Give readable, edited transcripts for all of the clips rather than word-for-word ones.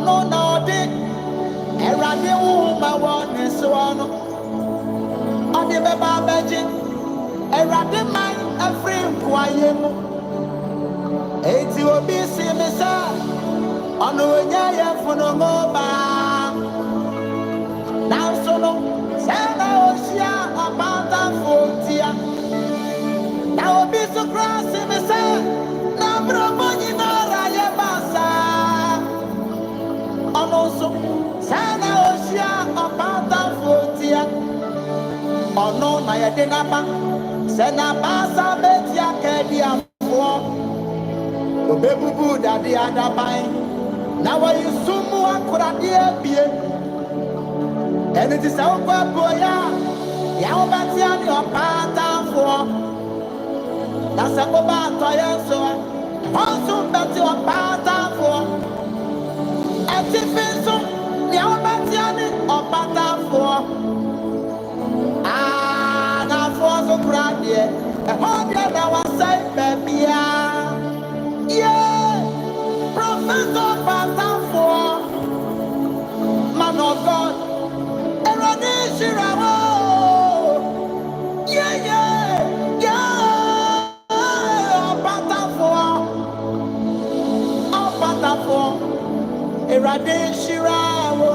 no no de erade wo ma won so no ode be ba beje erade man afri kwaye mu eti obi si me sa ono nya ye funu mo ba now so no sana osia OPATAFUOR tia now obi so cross me sa na bro money na ra ye basa ono so sana osia OPATAFUOR tia ono na ye de na ba se na basa betia ke dia fo obebubu dade adabai na wa yusumu akurade abie ene ti sa okwa boya ya obatia ni OPATAFUOR na se ko ba to yeso onso beti OPATAFUOR eti finso ni obatia ni OPATAFUOR na force kurade e honde na wa sai bebia yeah prophet OPATAFUOR man of God erade shirawo yeah OPATAFUOR erade shirawo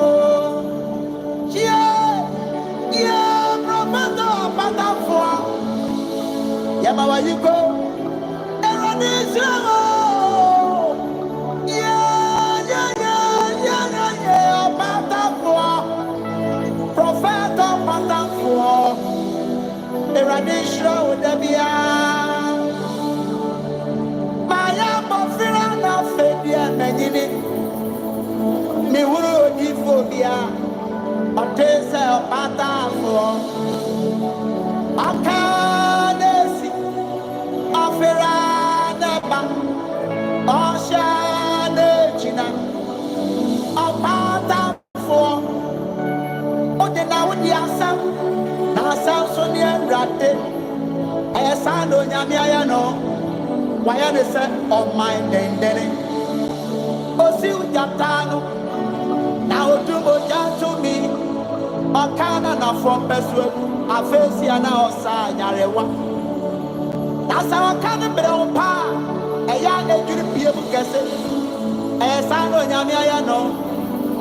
yeah prophet OPATAFUOR yama wa yiko erade shirawo OPATAFUOR prophet OPATAFUOR erade shirawo debia maya bofira na fedia menyini mi wuro di phobia otese OPATAFUOR akanesi ofira neba oshane china OPATAFUOR ode na wodi asam na asam so ne enrate esa no nyame aya no waya de se on my dendene osi ujatano na odumo jato mi okana na from pesu afesi ana osa nyarewa na sa okana bre opa eya ejuri biem kese esa no nyame aya no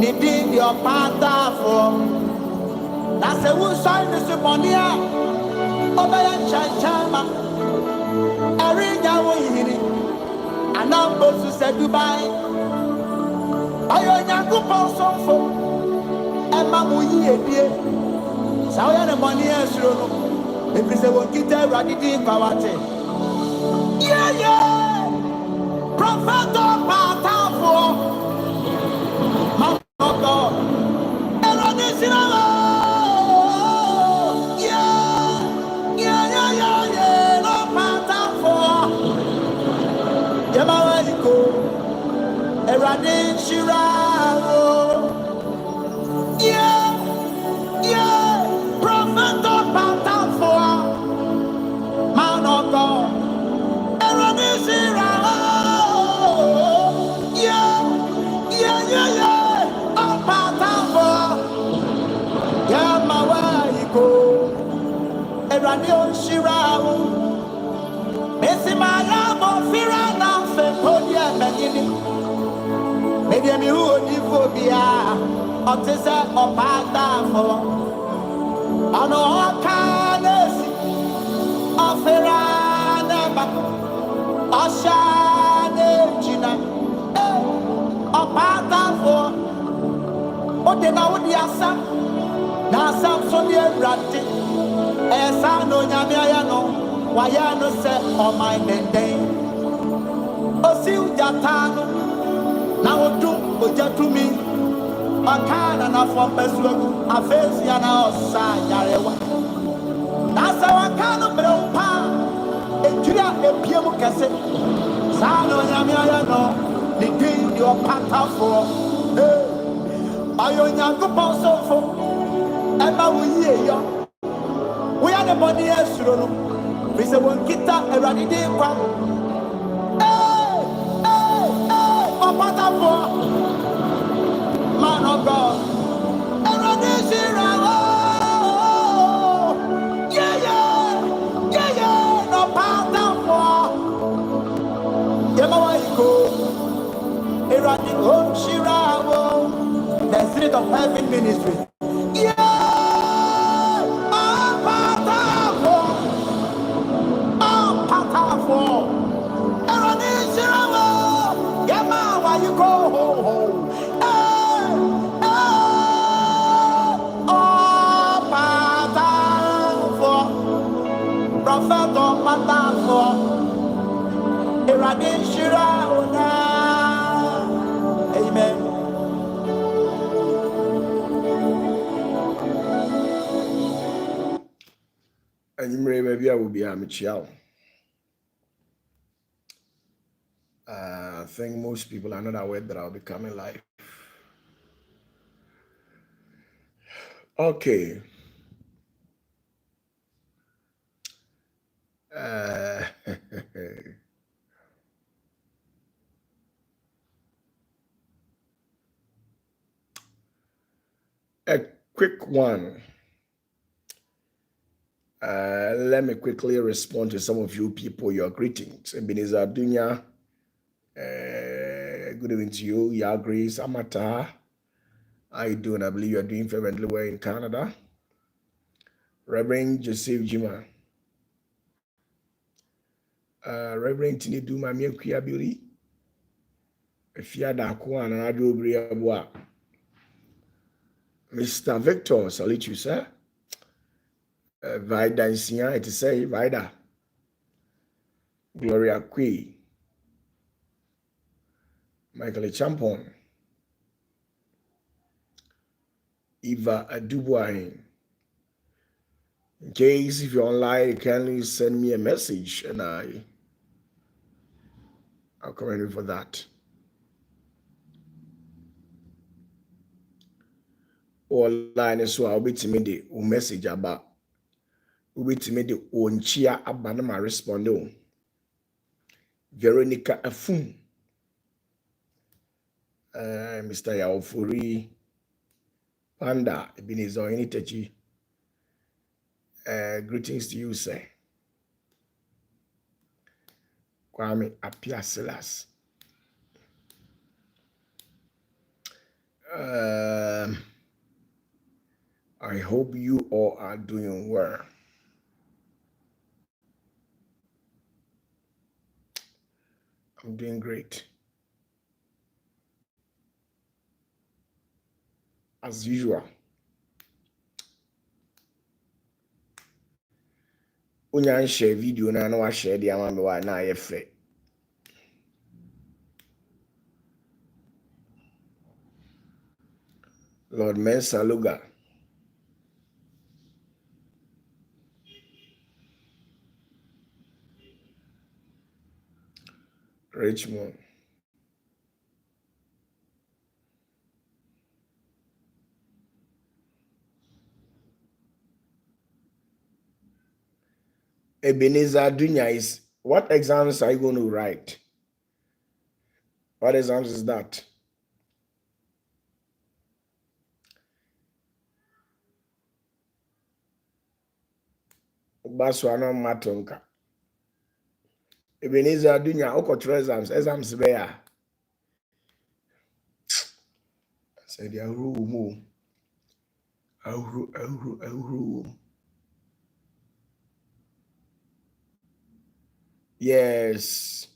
ni di OPATAFUOR na se wu sai ni se monia obaya chanchama arinya wo yiri anambo su se Dubai ayo nyakupo sonfo ema mo yi edie sa oya ne moni esro no ebrise wo kita radidi kwawate yeah prophet OPATAFUOR man of God erade sinawo OPATAFUOR yama wa yiko erade shirawo yeah prophet OPATAFUOR man of God erade shirawo yeah OPATAFUOR yama wa yiko erade shirawo mesi maya bofira na fe podia menyini media mi hu di phobia otese OPATAFUOR ano kanesi ofira neba oshane china OPATAFUOR ode na wodi asam na asam so de rate esa no nyame aya no waya no se on my denden osi ujatano na odu ojatumi akana na from pesu afesi ana osa yarewa na sa wakano brompa ejura epiem kese sa no nyame aya no ni di OPATAFUOR ayo nyankopon sofo eba wo yie yo we are the body esro no we say won kita erade de kwa OPATAFUOR The Spirit of Heaven Ministry. Yeah, OPATAFUOR. Yeah, man, why you go home? OPATAFUOR. Prophet OPATAFUOR. Amen. And you may maybe I will be a Michelle. I think most people are not aware that I'll be coming live. Okay. A quick one. Let me quickly respond to some of you people. Your greetings. Ebenezer Dunya. Good evening to you. Yagris Amata. How you doing? I believe you are doing fervently well in Canada. Reverend Joseph Jima. Reverend Tinidu Mami Kuyabili. Fiada Kwan and Adu Briabwa. Mr. Victor, salute you, sir. Vida Insia, it is say Vida. Gloria Kui. Michael Champon. Eva Adubuahin. In case if you're online, you can send me a message and I'll comment you for that. Online so I'll be timid the message about will be timid the onchia abanama responding. Veronica Afun. Mr. Yaofuri Panda Ebenezer Initechi. Greetings to you, sir. Kwame Apia Silas. I hope you all are doing well. I'm doing great. As usual. Unyan share video na no share the amount wa na yefe. Lord Mensa Luga. Richmond. Ebenezer Dunya is, what exams are you going to write? What exams is that? Baswana Matonka. Ebenezer Dunya, Okotra exams there. I said, yes.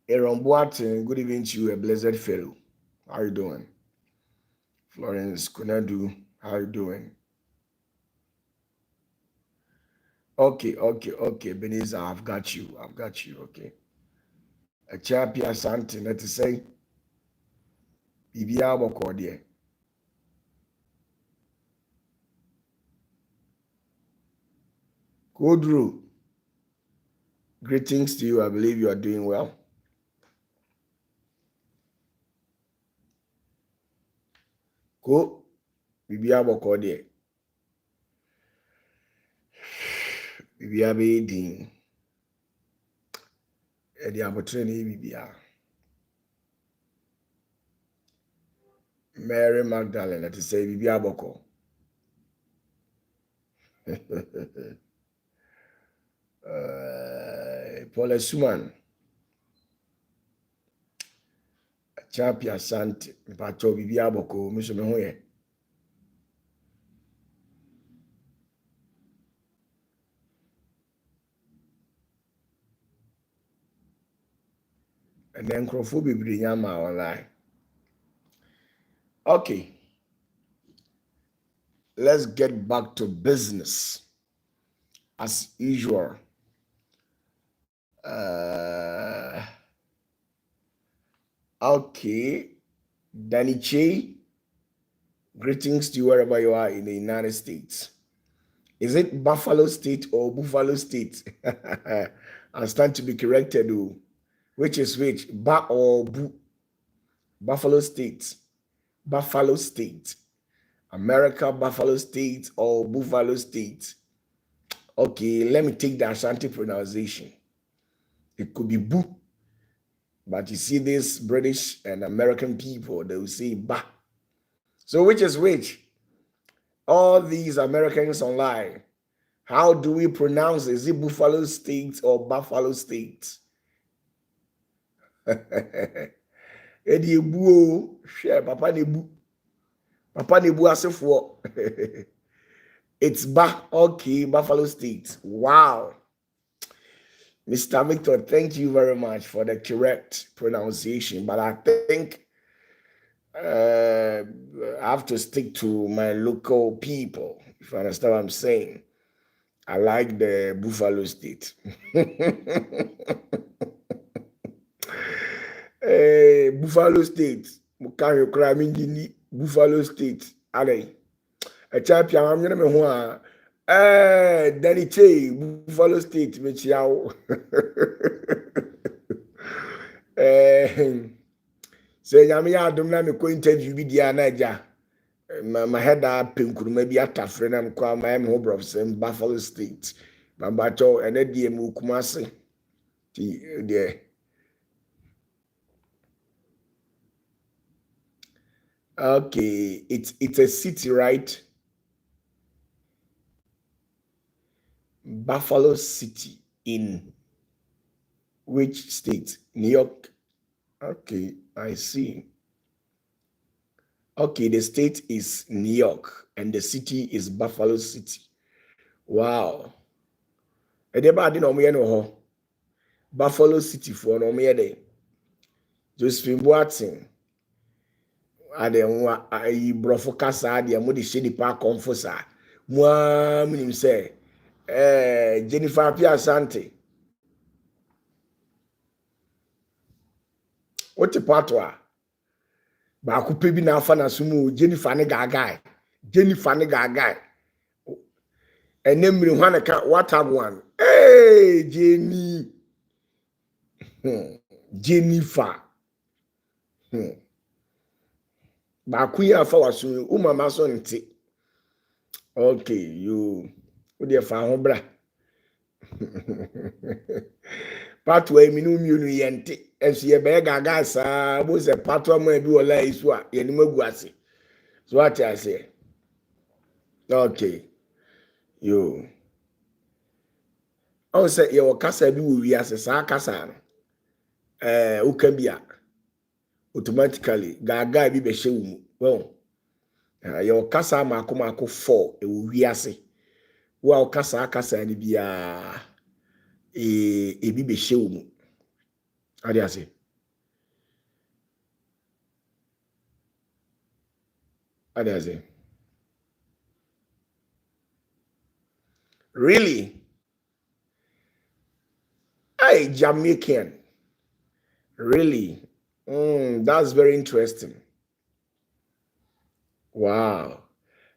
Aaron Boatin, good evening to you, a blessed fellow. How are you doing? Florence Kunadu, how are you doing? Okay. Ebenezer, I've got you, okay. A champion something that to say, Bibia Bokodie. Kodru, greetings to you. I believe you are doing well. Ko, Bibia Bokodie. Bibia Bedin. The opportunity Bibia. Mary Magdalene, that to say Bibia Boko. Paul Suman. Champion Santi. Pacho Bibia Boko. Miso Mehoye. And then Crawford be Yama online. Okay. Let's get back to business. As usual. Okay. Danny Che, greetings to you wherever you are in the United States. Is it Buffalo State or Buffalo State? I stand to be corrected. Which is which? Ba or Bu? Buffalo State. Buffalo State. America, Buffalo State or Buffalo State. Okay, let me take the Ashanti pronunciation. It could be Bu. But you see this British and American people, they will say Ba. So which is which? All these Americans online, how do we pronounce it? Is it Buffalo State or Buffalo State? Edi ebu share papa nebu. Papa nebu asefo. It's okay, Buffalo State. Wow. Mr. Victor, thank you very much for the correct pronunciation. But I think I have to stick to my local people, if you understand what I'm saying. I like the Buffalo State. Hey, Buffalo State. Buffalo State. Allez. A champion, I'm going to be one. Danny Che, Buffalo State, Michiao. Say, Yamia, don't let me go interview with the Anaja. My head up, pink, maybe a tough friend. I'm called my home of some Buffalo State. Bambato, and then the Mukumasi. There. Okay, it's a city, right? Buffalo City in which state? New York. Okay, I see. Okay, the state is New York and the city is Buffalo City. Wow. Buffalo City for no me. Josephine Boating. I brofo kasa de mo de shedi pa konfosa. Mo minim say Jennifer Pia Sante. What the patwa? Ba ku pe bi na afa na sumu Jennifer ne gagai. Jennifer ne gagai. Enemri hwana ka what have one? Hey, Jenny. Jennifer. Ba ku ya afa wasu umama so nti. Okay, you dey fa ho bra. Patwa emi no mienu yente. Esi ye be gaga sa bo se patwa ma bi wala isu a ye ni magu ase. So what I say? Okay. You. I say ye kasa bi wo wi ase sa kasa no. Uka bia automatically gaga bi be hye wo mu. Well. Ye kasa mako 4 e wo wi ase. Wo kasa ni bia bi be hye wo mu. Ade ase. Ade ase. Really? Hey, Jamaican. Really? That's very interesting. Wow.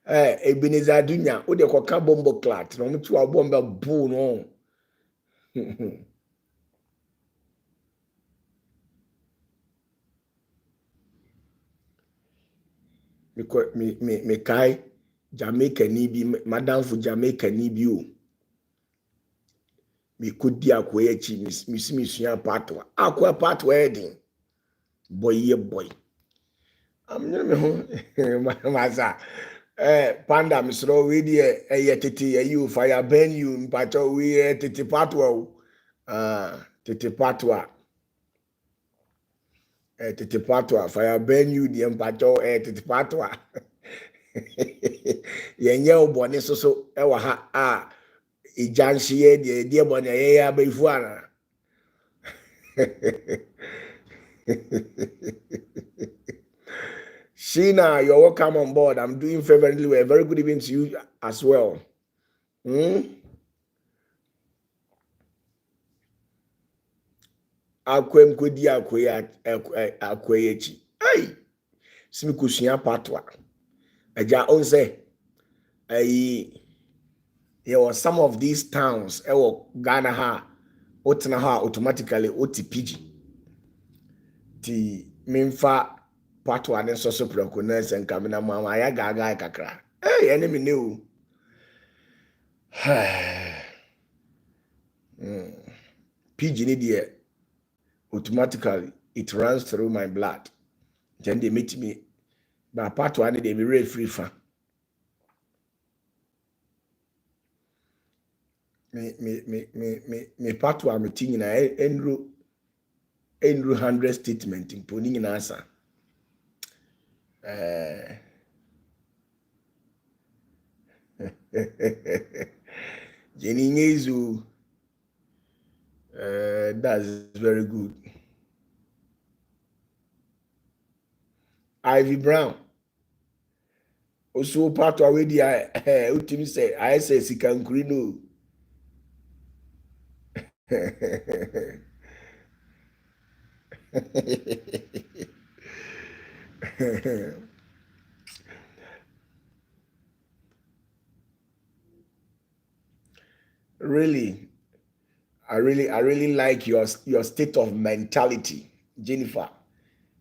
Hey, Ebenezer Dunya, o de koka bombo clat. No mutu a bomba boo no. Me kai Jamaica ni bi madam for Jamaica ni bi o. Me kodi akwa echi misua patwa. Akwa patwa edin. Boy. I'm me ho masa. Panda misro we die tete you fire burn you mpacho we tete patwa tete patwa tete patwa fire burn you die mpacho tete patwa yenye obone so ewa ha ijanshie die bone ye ya befu ana Sheena, you're welcome on board. I'm doing favorably well. Very good evening to you as well. Akwem kodi akweyechi. Hey, simi kusua patwa. Aja onse. There were some of these towns. Ghana ha. Otena ha automatically OTPG. Ti minfa patwa ne soso prokonese nkamina mama ya gaga kakra. Hey, enemy new. PG ni die automatically it runs through my blood. Then they meet me. But part one they be very free fan. Me part one meeting na Andrew 100 statement in putting in answer. Jenny Nyezu, that's very good. Ivy Brown. Also part already ultimate say I say Sikankurino. Really, I really like your state of mentality, Jennifer.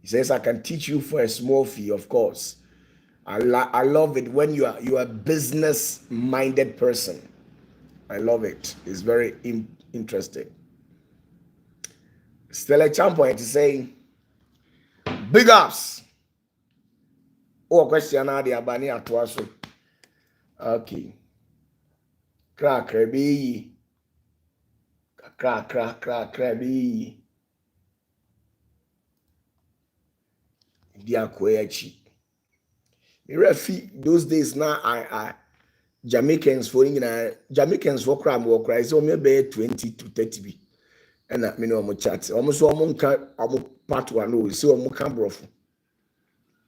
He says I can teach you for a small fee, of course. I love it when you are a business-minded person. I love it. It's very interesting. Stella Champoint is saying, big ups. Oh, question now the Abani Atwaso. Okay. Crack, baby. Crack, baby. Diakwechi. Those days now, I Jamaicans for crime work right. So maybe 20 to 30 and that mean almost chat. Almost part one so almost camera.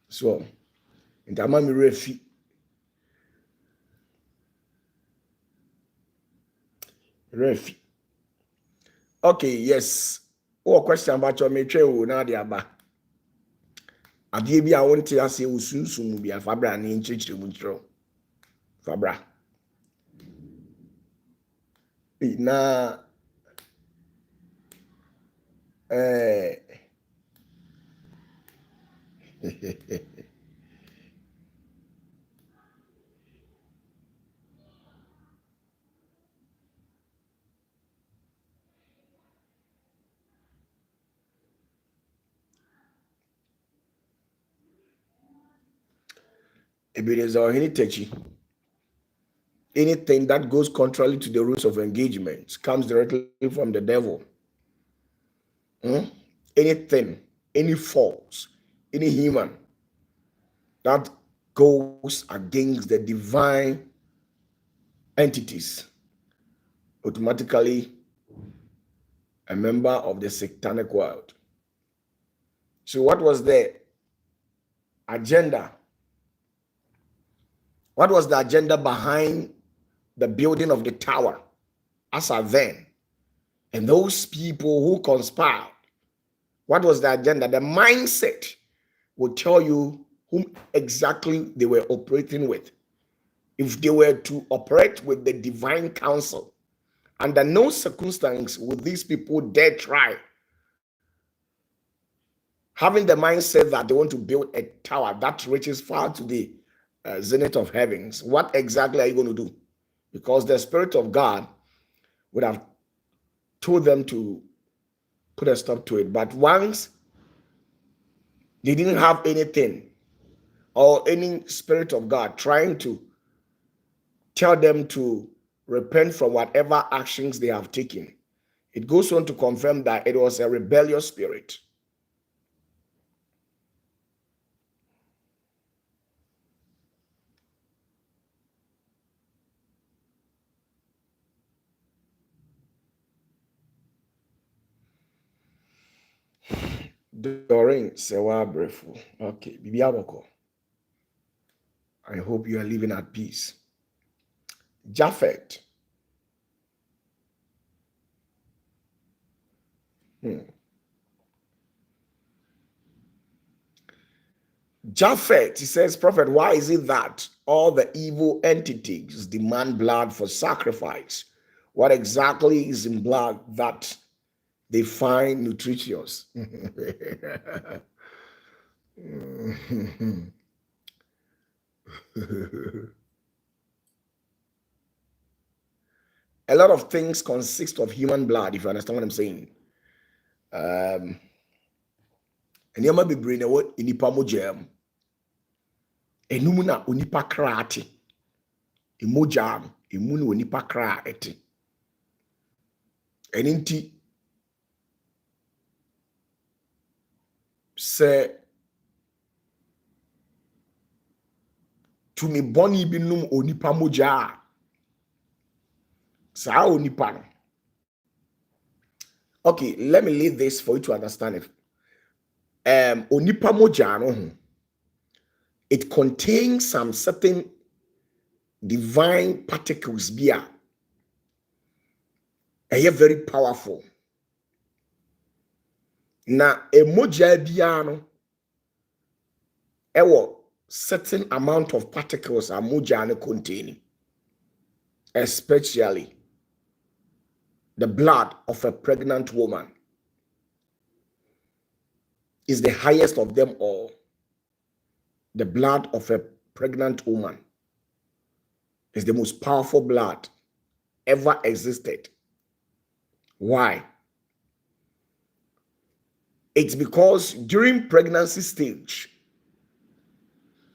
So and I'm refi. Okay, yes. Oh, question about your mature now the aba. Adie bi a wonte ase usunsun bi afabra ne nchechire mu ntro. Fabra. Na anything that goes contrary to the rules of engagement comes directly from the devil. Anything, any false, any human that goes against the divine entities, automatically a member of the satanic world. So what was the agenda? What was the agenda behind the building of the tower as a then? And those people who conspired, what was the agenda? The mindset will tell you whom exactly they were operating with. If they were to operate with the divine counsel, under no circumstance would these people dare try having the mindset that they want to build a tower that reaches far to the zenith of heavens. What exactly are you going to do? Because the Spirit of God would have told them to put a stop to it. But once they didn't have anything, or any spirit of God trying to tell them to repent from whatever actions they have taken, it goes on to confirm that it was a rebellious spirit. Doreen Sewa Breful. Okay, Bibi Aboko. I hope you are living at peace. Japhet. Japhet, he says, Prophet, why is it that all the evil entities demand blood for sacrifice? What exactly is in blood that they find nutritious? A lot of things consist of human blood, if you understand what I'm saying. And you might be bringing what in the pamojam. Enumuna unipa krati. Emojam, emunu unipa krati. Eninti se to me boni binum onipa moja. Sa onipa no. Okay, let me leave this for you to understand it. Onipa moja no, it contains some certain divine particles bia. They are very powerful. Na emoja bia no, ewo certain amount of particles are moja no containing, especially the blood of a pregnant woman is the highest of them all. The blood of a pregnant woman is the most powerful blood ever existed. Why? It's because during pregnancy stage,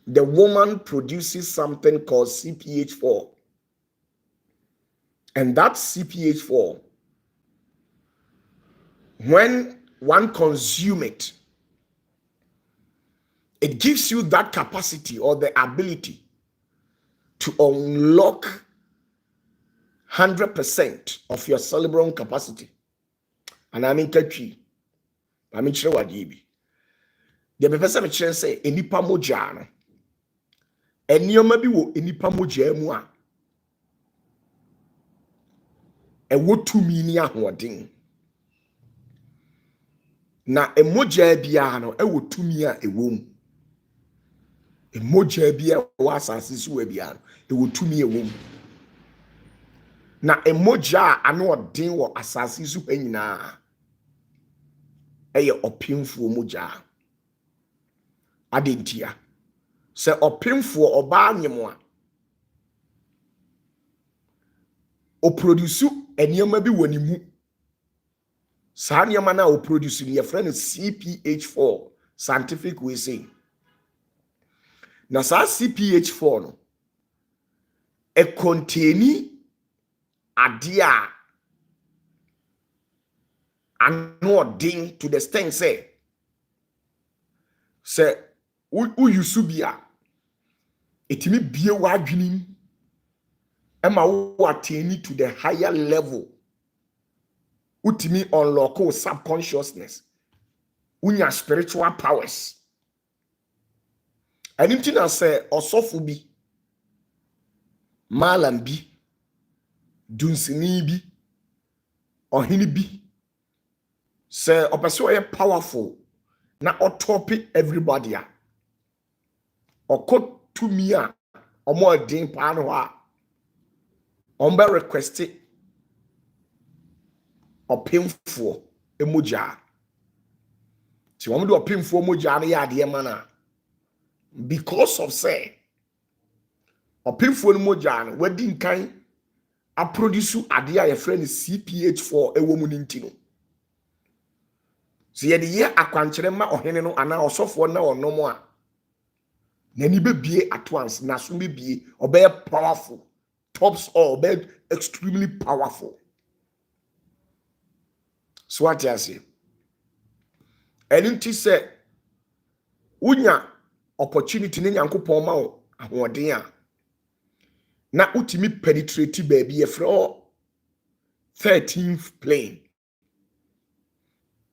the woman produces something called CPH4. And that CPH4, when one consumes it, it gives you that capacity or the ability to unlock 100% of your cerebral capacity. And I mean, I mean, sure what you be. The person me say enipa moja no. Enioma bi wo enipa moja mu a. Ewo tumi ni ahoden. Na emoja bia no ewo tumi a ewo mu. Emoja bia wa asase so bia no ewo tumi ewo mu. Na emoja ano odin wo asase so nyina. Eye opimfo moja. Adentia. Se opimfo oba nyemo a o produce eniyama bi woni mu. Sa niyama na o produce ni friend CPH4 scientific way say. Na sa CPH4 no e contain ade a ano din to the extent say u yusu bia etimi bie wa adwenim ema wo attain to the higher level. Utimi unlock your subconsciousness. Unya spiritual powers. And him tina say osofu bi, malam bi, dunsini bi, ohini bi. Say opeso ye powerful na otopi everybody a. Okot to me a omo din pa no a. Ombe request opimfo emoja. Ti womo do opimfo emoja na ya de mana. Because of say opimfo emoja no wadi nkan a produce ade a your friend CPH4 ewo mu nintino. So ye de ye akwankyere ma ohene no ana osofo na onomo a Nani be bie at once, na so be bie, obey powerful, tops all, obey extremely powerful. So what I say? And it say, unya opportunity ni Nyankopon ma wo ahoden a na utimi penetrate baby e fro 13th plane.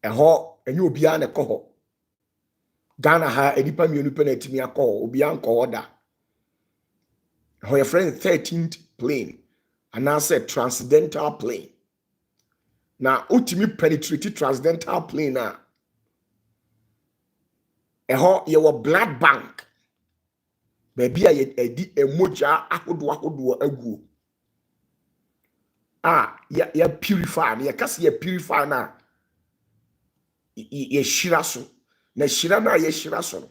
Eho enye obia na ekoho. Ghana ha edipa mienu pe na etimi akọ obia nkọ oda. Eho your friend 13th plane and I said transcendental plane. Now utimi penetrate transcendental plane na eho your blood bank. Baby a edi emoja ahodo aguo. Ya purify, ya kasi ya purify na ye shira so. Na shira na ye shira so.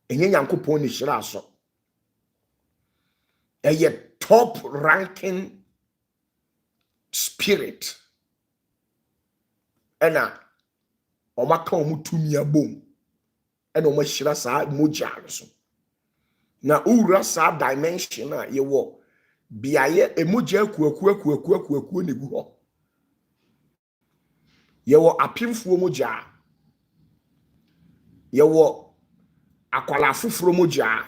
Enye Nyankopon ni shira so. A top ranking spirit. Ena omaka omutumi abom. Ena omashira sa moja so. Na ura sa dimension na ye wo biaye emoja kuaku ne gu ho. Ye wo apimfuo moja. Ye wo akwala fufuro moja.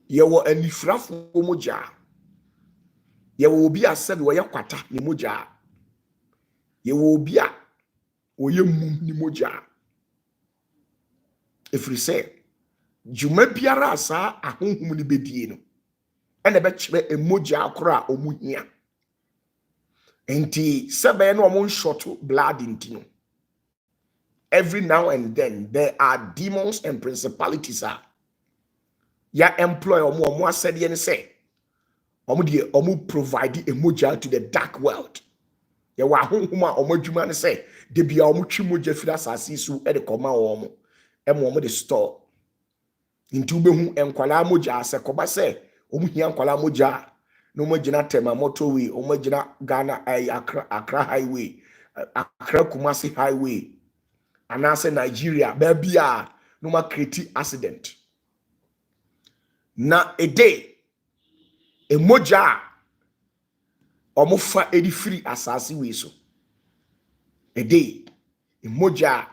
Ye wo anifrafo moja. Ye wo obi asebe wo ye kwata ni moja. Ye wo obi a wo ye mum ni moja. Efri se juma biara asa ahonhum ni bedie no ene be kire emoja akora omuhia. Enti sebe no omo short blood intino. Every now and then there are demons and principalities ya employ omo asede ne say omo provide emoja to the dark world. Ya wa honhum a omo adwuma ne say de bia omo twi moja fira asase su e de koma omo omo de store into behu enkwala moja ase koba say omo hia enkwala moja no mo gina tema motorway omo gina Ghana Accra highway Accra Kumasi highway anase Nigeria baby a no ma create accident na a day emoja omofa edi free asase we so a day emoja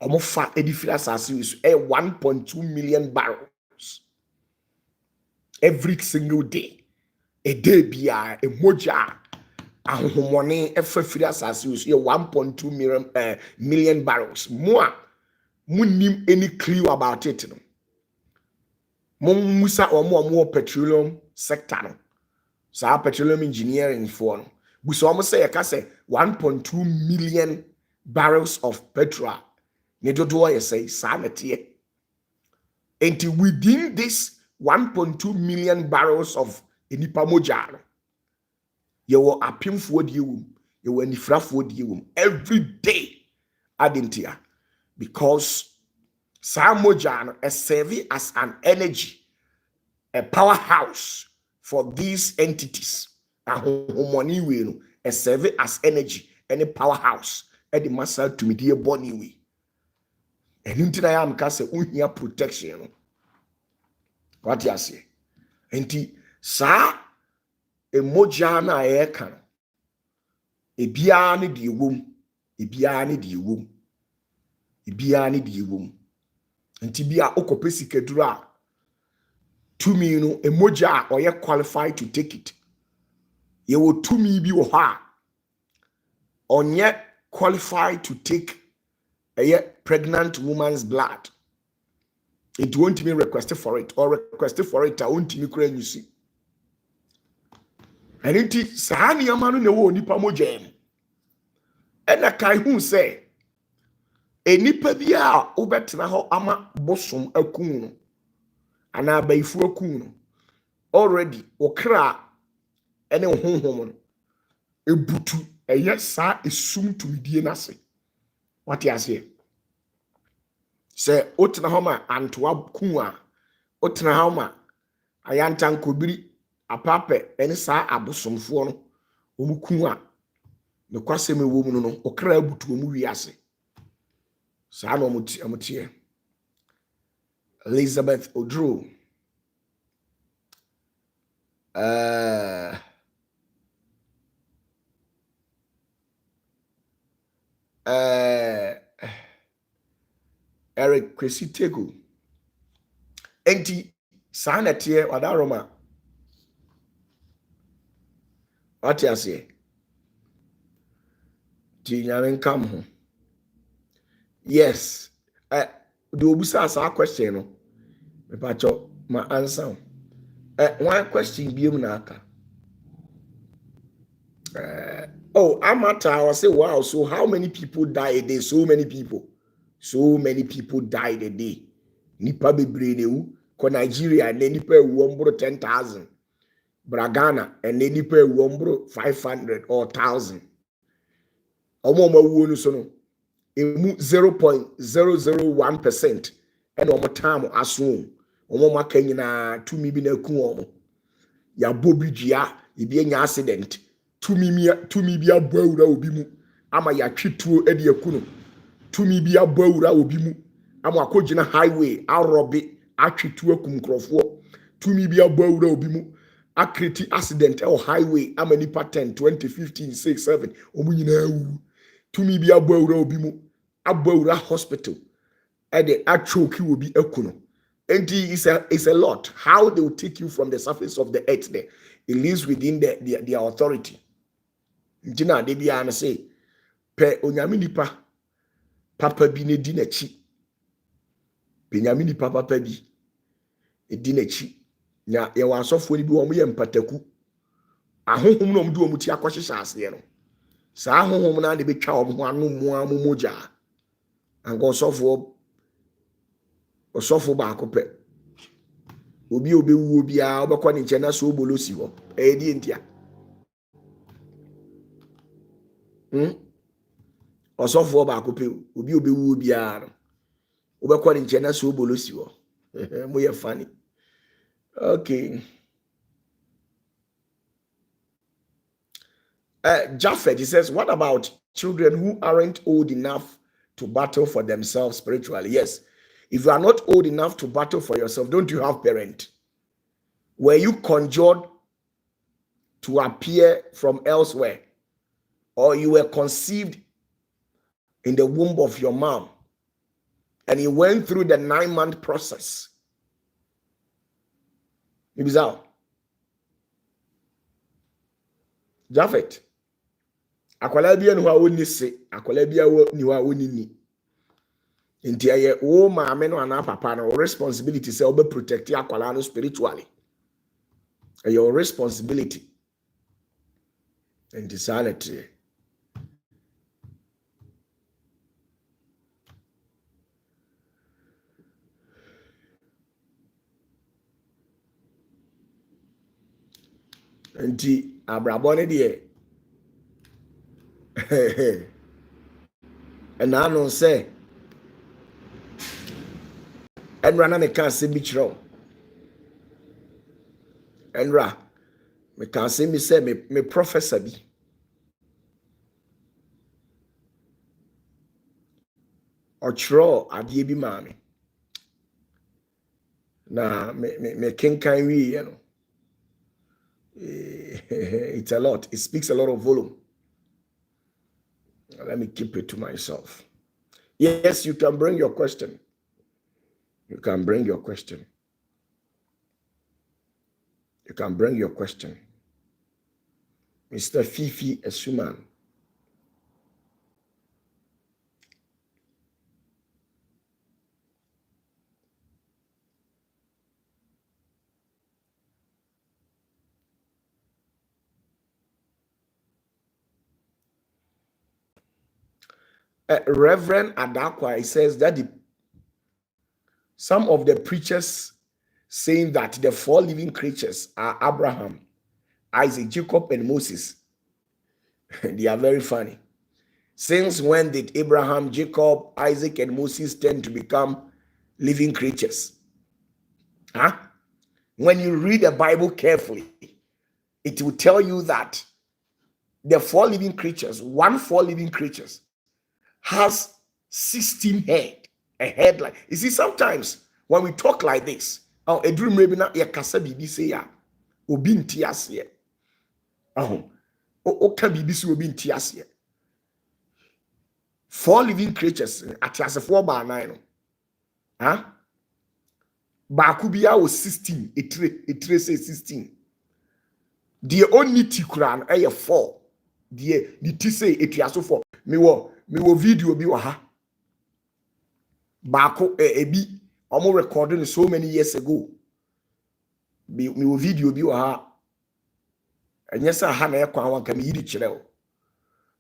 omofa edi free asase we so 1.2 million barrels every single day. A day bia emoja ahomone efa free asase we so 1.2 million barrels. More munim any clue about it no. Mon musa omo petroleum sector no. Sa petroleum engineering for no. Buso omo say yaka say 1.2 million barrels of petrol. Ne dodo ye say sa nete. Until within this 1.2 million barrels of enipa moja no. Ye wo apimfo die wum, ye wo anifrafo die wum every day adentia because sa moja no serve as an energy, a powerhouse for these entities. Ahomoni we no serve as energy, any powerhouse at the master to me dear body we. And until I am cast unhia protection. What you say? Enti sa emoja na eka no ebia ne de wom ebia ne de wom ebia ne de wom enti bia okopesi kedura tumi no emoja oye qualified to take it ye wo tumi bi wo ha onye qualified to take a pregnant woman's blood. It won't be requested for it or requested for it. I won't be crying, you see. And it is Sahani Amanu no nipa mojem. And a kai who say a nipa dia ubetna ho ama bosom akunu. Ana baifu akunu. Already okra ene honhom ebutu eye sa esum to medie nase. What you say? Say otna homa antwa kuwa otna homa ayantan kobiri apape ene sa abosomfo no omukuwa ne kwasem ewo mu no okra abutu omu wiase sa na omutie Elizabeth Odru. Eric Kwesitegu. Enti Sanatie Wadaroma. What you say? Tinyamin come home. Yes. Do obusa asa question no. Me pacho my answer. One question be na aka. Amata, I was say, wow, so how many people die a day? So many people. So many people died a day. Nipa bebre ne ko Nigeria and nipa ewu 10,000. Bragana and nipa ewu 500 or 1,000. Omo ma wu no so no. Emu 0.001% and omo time aso. Omo ma kan nyina tumi bi na ku omo. Ya bobi dua, e bi enya accident. Tumi bi abawura obi mu ama ya twituo e de akuno. Tumi bi abawura obi mu ama akogina highway arobe atwituo akum krofo. Tumi bi abawura obi mu akreti accident o highway ama nipa 10 20 15 6 7 omu nyina awu. Tumi bi abawura obi mu abawura hospital e de achoki obi akuno. And it's a lot. How they will take you from the surface of the earth there. It lives within their authority. Jina de bia na say pe onyame nipa papa bi ne di nachi. Pe nyame nipa papa bi e di nachi. Nya ye wansofo ni bi wo ye mpataku. Ahohom no mde wo muti akohyehyɛ ase no. Sa ahohom na de betwa wo ho anu mu amomogya. Ango osofo ba akopɛ. Obi obewu obi a obekɔ ne nkyɛn na so obolosi hɔ. Di ntia. Osofo ba akopɛ obi obewu obi a no. Obekɔ ne nkyɛn na so obolosi hɔ. Mo ye funny. Okay. Japheth, he says, what about children who aren't old enough to battle for themselves spiritually? Yes. If you are not old enough to battle for yourself, don't you have parent? Were you conjured to appear from elsewhere? Or you were conceived in the womb of your mom and you went through the 9-month process? It was out. Japheth. Akwala bia no wa woni se, akwala bia ni wa woni ni. Nti aye wo maame no ana papa no responsibility say obe protect akwala no spiritually. Your responsibility and insanity. Nti abrabone de and I don't say and rana me can say bichro and ra me can say me say me professor bi or tro adie bi maame na me kenkan wi you know. It's a lot. It speaks a lot of volume. Let me keep it to myself. Yes, you can bring your question. You can bring your question. You can bring your question. Mr. Fifi Esuman. Reverend Adakwa, he says that some of the preachers saying that the 4 living creatures are Abraham, Isaac, Jacob, and Moses. They are very funny. Since when did Abraham, Jacob, Isaac, and Moses tend to become living creatures? Huh? When you read the Bible carefully, it will tell you that the 4 living creatures, 4 living creatures, has 16 head, a head like, you see, sometimes when we talk like this, a dream maybe not a kasa bibi say ya obi nti ase. O can bibi say obi nti ase. 4 living creatures at asefo ba nine no. Baaku bia was 16, etre say 16. The only tikran eye 4. The T say etiaso 4. Me wo video bi wa ha. Baako ebi omo recording so many years ago. Me wo video bi wa ha. Enye sa ha na ekwan wan ka me yidi kire o.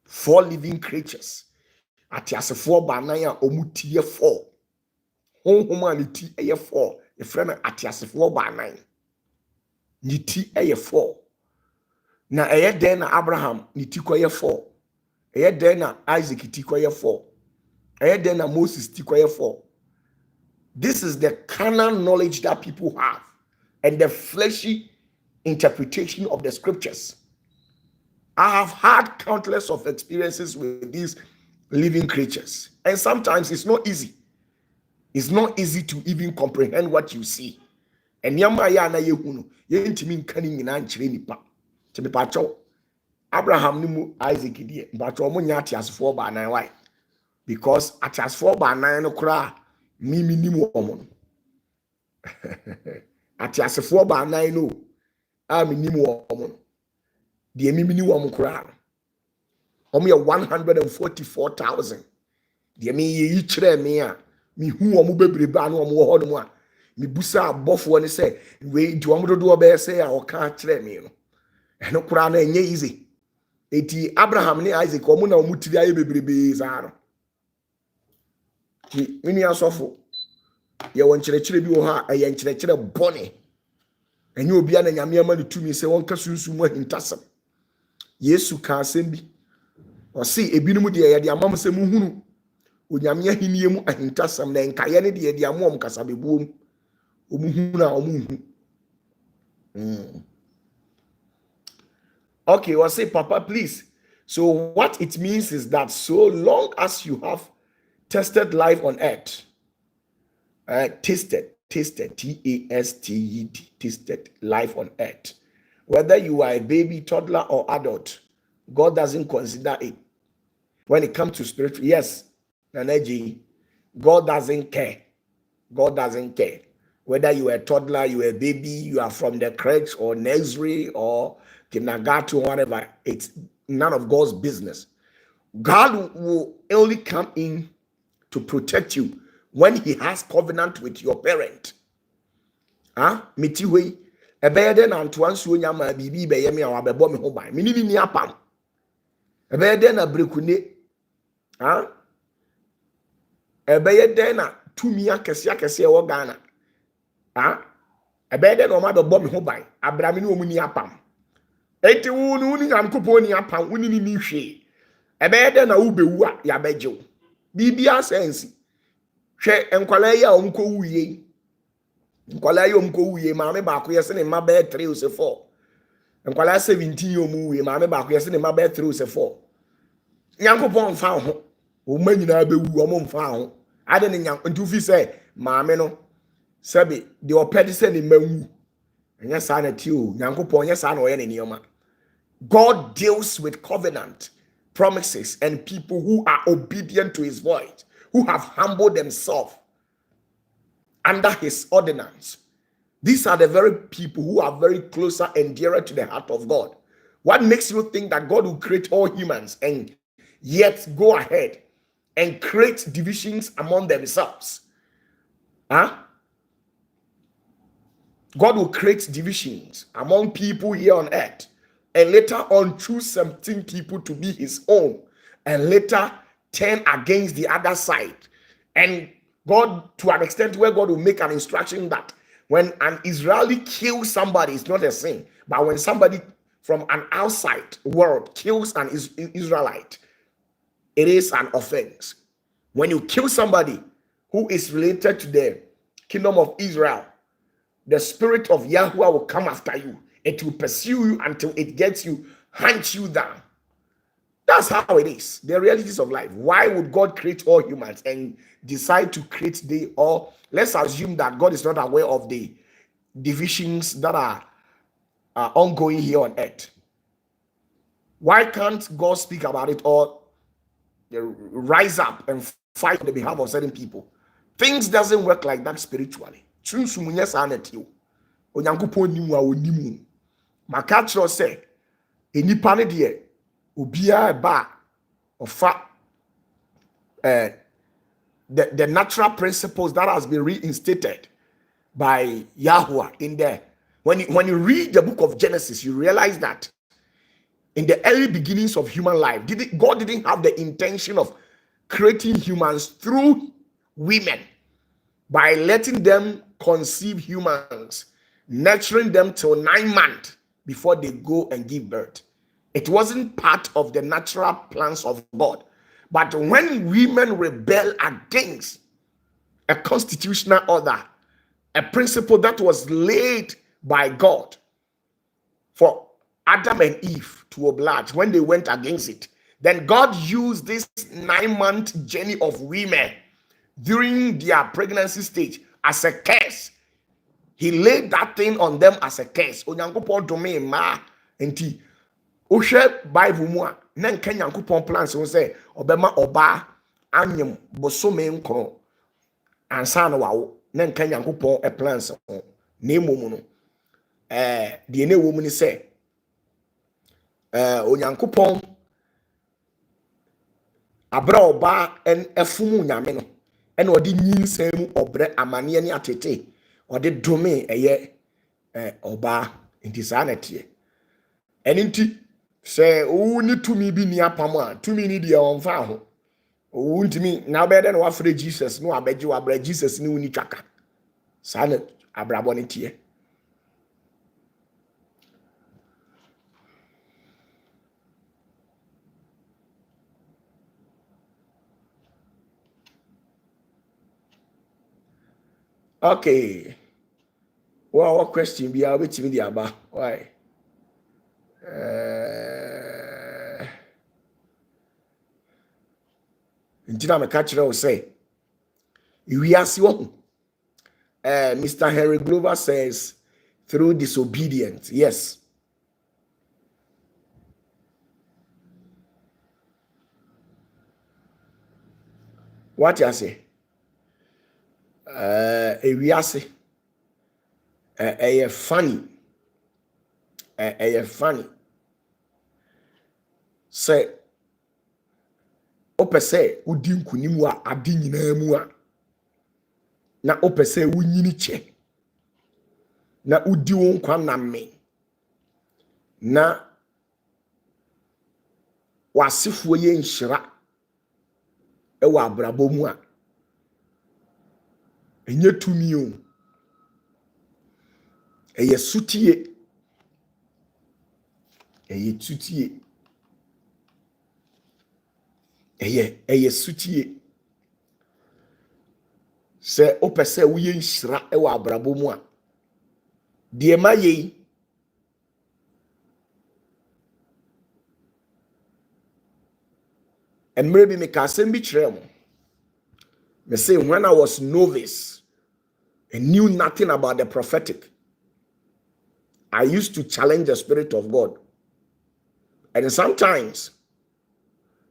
4 living creatures. Atiasefo ba nan a omutie 4. Honhom a ne ti eye 4. E frɛ atiasefo ba nan. Ne ti eye 4. Na eye den na Abraham ne ti koye 4. Eye den na Isaac ti koye 4. Eye den na Moses ti koye 4. This is the carnal knowledge that people have and the fleshy interpretation of the scriptures. I have had countless of experiences with these living creatures, and sometimes it's not easy. It's not easy to even comprehend what you see. And yama ya na yehunu ye ntimi nka ni nyina nkyere nipa. Te me pacho Abraham ni mu Isaac die pacho mo nya atiasefo ba nan why? Because atiasefo ba nan no kra mimi ni mu omo no. Atiasefo ba nan no a mi ni mu omo no. De mimi ni wo mo kra. Omo ye 144,000. De me yi kire me a mi hu omo bebrebe anu omo wo ho no mu a mi busa abofo ne say we di omo dodo be say a o ka kire me no. Eno kura na enye easy. Eti Abraham ne Isaac omo na omo tiri aye bebrebe za no. Mini asofo ye won kire bi wo ha aye kire bone. Enye obi a na nyame ama ne tumi say won ka sunsun mu ahintasem. Yesu ka asem bi. O say ebinum de ye de amam se mu hunu. Onyame ahiniye mu ahintasem na nkaye ne de de amom kasabebuom. Omu hunu na omu hu. Okay, well, say, Papa, please. So what it means is that so long as you have tested life on earth, tasted, T-A-S-T-E-D, tasted life on earth, whether you are a baby, toddler, or adult, God doesn't consider it. When it comes to spiritual, yes, Nanaji, God doesn't care. God doesn't care. Whether you are a toddler, you are a baby, you are from the crèche or nursery or kindergarten, whatever, it's none of God's business. God will only come in to protect you when he has covenant with your parent. Mitiwe, ebede na ntoan so nyama bibi be yemi a wabebo me ho ban. Me ni apam. Ebede na brekune. Ebede na tumi akese wo Ghana. Ebede na o ma bebo me ho ban. Abrami ni omu ni apam. Eti wunu ni Nyankopon ni apam wuni ni hwe. Ebede na ubewu a ya bejew. Bibia sense. Hwe enkwala ya omko wuye. Enkwala ya omko wuye maame ba ko yese ne ma be 3 o se 4. Enkwala 17 omu wuye maame ba ko yese ne ma be 3 o se 4. Nyankopon fa ho. O ma nyina be wu o mo mfa ho. Ade ne nyank ntu fi se maame no sabe de opede se ne mawu. Enya sa na ti o Nyankopon nya sa na o ye ne nioma. God deals with covenant, promises, and people who are obedient to his voice, who have humbled themselves under his ordinance. These are the very people who are very closer and dearer to the heart of God. What makes you think that God will create all humans and yet go ahead and create divisions among themselves? God will create divisions among people here on earth, and later on choose 17 people to be his own, and later turn against the other side. And God, to an extent where God will make an instruction that when an Israeli kills somebody, it's not a sin. But when somebody from an outside world kills an Israelite, it is an offense. When you kill somebody who is related to the kingdom of Israel, the spirit of Yahweh will come after you. It will pursue you until it gets you, hunt you down. That's how it is. The realities of life. Why would God create all humans and decide to create the, or let's assume that God is not aware of the divisions that are ongoing here on earth? Why can't God speak about it or rise up and fight on the behalf of certain people? Things doesn't work like that spiritually. Onyankopɔn nimu a onimu maka kyerɛ sɛ enipa ne deɛ obiara ba ofa the natural principles that has been reinstated by Yahweh in there. When you read the book of Genesis, you realize that in the early beginnings of human life, God didn't have the intention of creating humans through women by letting them conceive humans, nurturing them till 9 months before they go and give birth. It wasn't part of the natural plans of God. But when women rebel against a constitutional order, a principle that was laid by God for Adam and Eve to oblige, when they went against it, then God used this 9-month journey of women during their pregnancy stage as a curse. He laid that thing on them as a curse. Onyankopɔn dome ma enti ohwe Bible mu a na nka Nyankopɔn plans wo say obema oba anyem bosome nkro ansa na wawo na nka Nyankopɔn e plans ho na emom no de na ewo mu ni say Onyankopɔn abra oba en efumu nyame no ene odi nyinsam mu obre amane ne atete odi dome eye oba nti sa na tie eni nti se o ni tumi bi ni apam a tumi ni de on fa ho o ntimi na be de no afre Jesus no abeje wa bra Jesus ni uni twaka sa na abrabo ne tie. Okay. Well, what question be able to me the aba? Why? Until I'm a catcher, will say, we are so. Mr. Henry Glover says, through disobedience. Yes. What you say? We are say. Funny. Funny. Say, opese udi nkunimu a adi nyina mu a na opese wunyini che na udi won kwa na me na wasifuo ye nhyira ewa abrabo mu a enye tumi o eye sutie eye sutie se opese wo ye nhyira e wa abrabo mu a de ma ye emre bi me ka asem bi kire mo me say when I was novice and knew nothing about the prophetic, I used to challenge the Spirit of God. And sometimes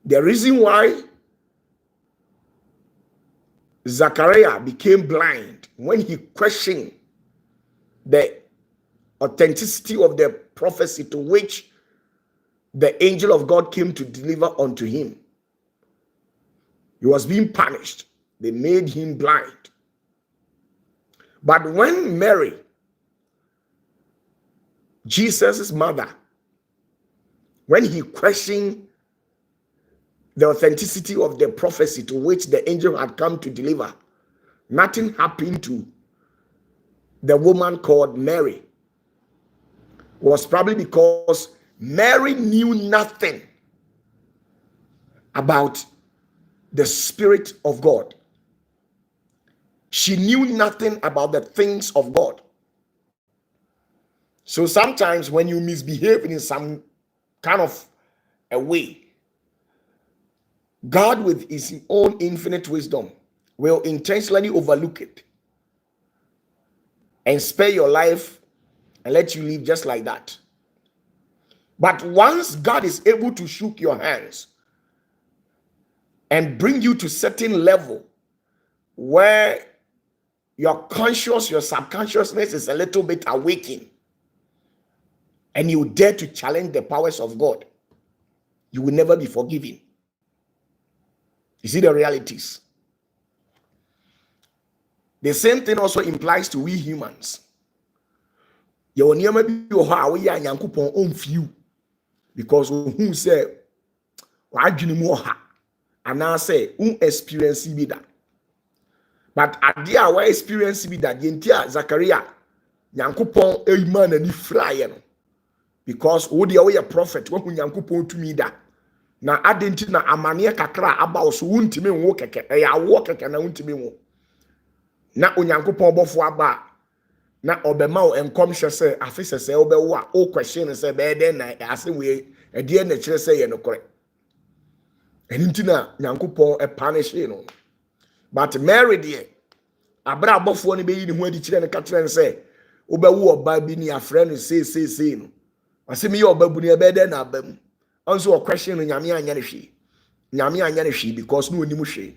the reason why Zachariah became blind when he questioned the authenticity of the prophecy to which the angel of God came to deliver unto him. He was being punished. They made him blind. But when Mary, Jesus' mother, when he questioned the authenticity of the prophecy to which the angel had come to deliver, nothing happened to the woman called Mary. It was probably because Mary knew nothing about the Spirit of God. She knew nothing about the things of God. So sometimes when you misbehave in some kind of a way, God, with his own infinite wisdom, will intentionally overlook it and spare your life and let you live just like that. But once God is able to shook your hands and bring you to certain level where your subconsciousness is a little bit awakened, and you dare to challenge the powers of God, you will never be forgiven. You see the realities. The same thing also implies to we humans. Your never be how we are Yankupon on few, because who say why do you more ha? And I say who experience be that. But at the our experience be that Yentia Zachariah Yankupon a man and fly, because who the way a prophet when Yankupon to me that. Na adenti na amane kakra aba so wuntimi wo keke ya wo keke na wuntimi wo na onyankopon bofo aba na obema wo enkom hye se afise se obewo a o question se be den na ase we edie na kire se ye no kore enti na nyankopon e punish no. But Mary de abra bofo no be yi ni ho adi kire ne ka kire se obewo oba bi ni afre no se no ase me ye oba bu ni be den na abam. Also a question in Nyame anya ne hwe because no onimu hwe.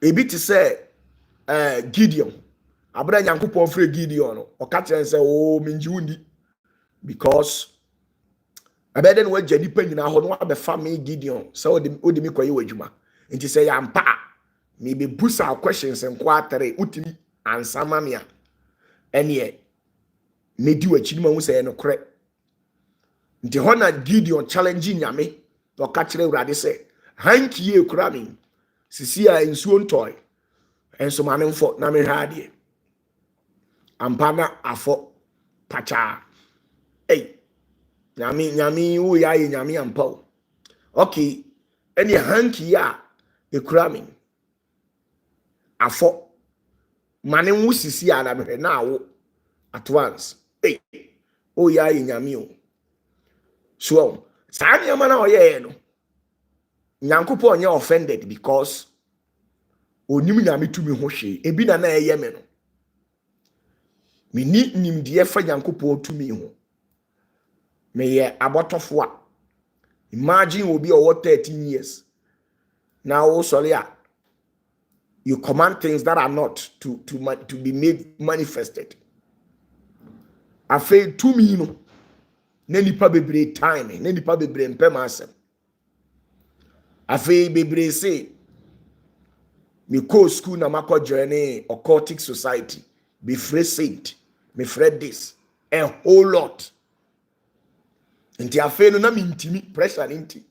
Ebi te say Gideon. Abra Nyankopon frɛ Gideon no. O ka kire say o menji wundi because abeda no wagya nipa nyina ho no abefa me Gideon. So odi mi koye wadwuma. Nti say yampa me be busa questions enko atere utimi ansa mamia. Ene me di wachi ma hu say no kore. Nti hona Gideon challenging Nyame to ka kire urade say hanki ye kura me sisi a nsuo ntoy enso manemfo na me hade ampana afo pacha Nyame wo ya ye Nyame ampa. Okay, any hanki ya e kura me afo manem wo sisi a na me na wo at once o ya ye Nyame o. So, Sanya mana oye no. Nyankopon onye offended because onim Nyame tumi ho hwe. Ebi na eye me no. Me ni nimde fa Nyankopon tumi ho. Me ye abotofo a. Imagine obi owo 13 years. Now sorry you command things that are not to be made manifested. Afa tumi no. Na nipa bebre time na nipa bebre mpem asem afei bebre say me go school na makọ journey occultic society be free saint me free this a whole lot nti afei no na me ntimi pressure nti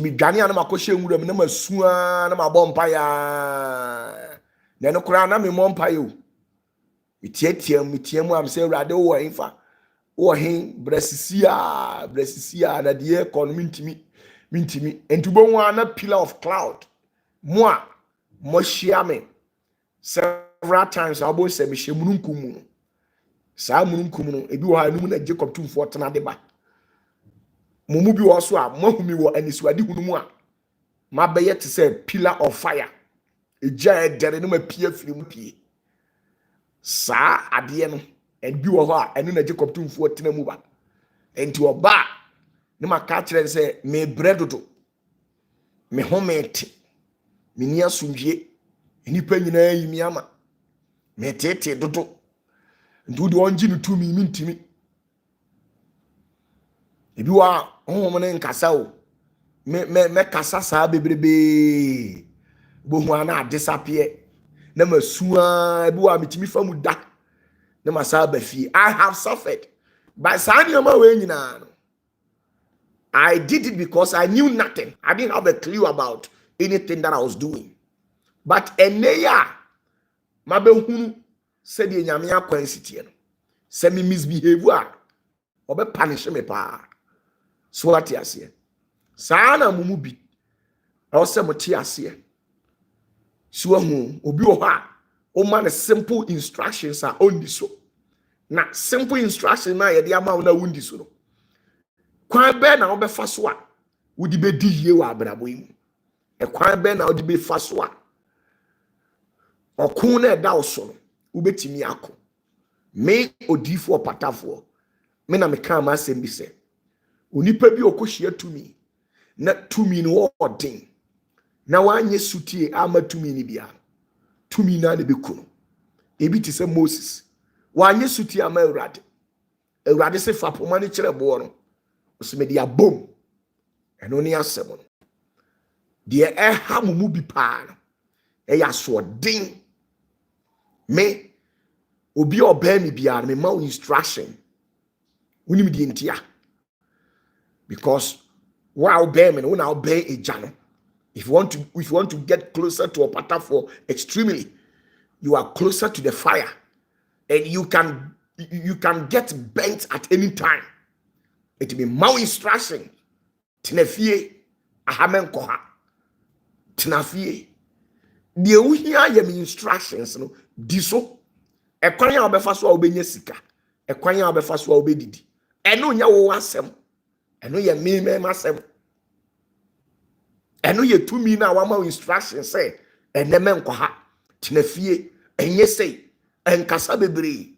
me dwane ana makọ hye nwura me na masua na mabọ mpa ya na no kura na me mo mpa yo me mu am say urade wo infa o hin bresisia na de economy mintimi entubo nwa na pillar of cloud mo shia me several times abo se me hyemununkum no sa mununkum no ebi wo ha num na Jacob tumfo tena de ba mumu bi wo so a mahumi wo anisuade hunu mu a mabeye te say pillar of fire eja edere no mapie afiri mu pie sa ade no ebi wo ho a enu na Jacob tumfo tena mu ba enti oba ne maka kire say me bredodo me homete me ni asumdie enipa nyina yi mi ama me tete dodo ndu onji no tumi mintimi ebi wa honhom ne nkasa o me kasa saa bebrebe bo hu ana disappear na masua ebi wa mitimi famu da na masa ba fie. I have suffered by sanyama we nyina no. I did it because I knew nothing. I didn't have a clue about anything that I was doing. But eneya mabehunu said the nyame akwansiti no se me misbehave a obe punish me pa. So what you say? Sana mumu bi. Also moti ase. So hu obi o ha o man simple instructions are only so. Na simple instruction na ye de ama na wundi so no. Kwan be na obefa so a wodi be di yie wa abrabo yi ekwan be na wodi be fa so a okun na eda oso no wobetimi akọ me odifo opatafo me na me kan ma asem bi se onipa bi okohia tumi na tumi no odin na wanye sutie ama tumi ni bia tumi na ne bekuno ebi ti se Moses wanye sutie ama Awurade se fa poma ne kire bo no oseme dia bom eno ne asem no de ha mumu bi pa no ya so din me obi obey me bia me ma instruction unim di ntia because wa obey me no na obey ejano. If you want to get closer to Opatafuor extremely, you are closer to the fire, and you can get bent at any time. It be mau instruction. Tinafie ahamen koha. Tinafie. The uhia ye me instructions no diso. Ekwanya obefa so obenye sika. Ekwanya obefa so obedidi. Eno nya wo asem. Eno ye me masem. Eno ye tumi na wa ma instructions say eneme nkwa tenafie enye sei enkasa bebre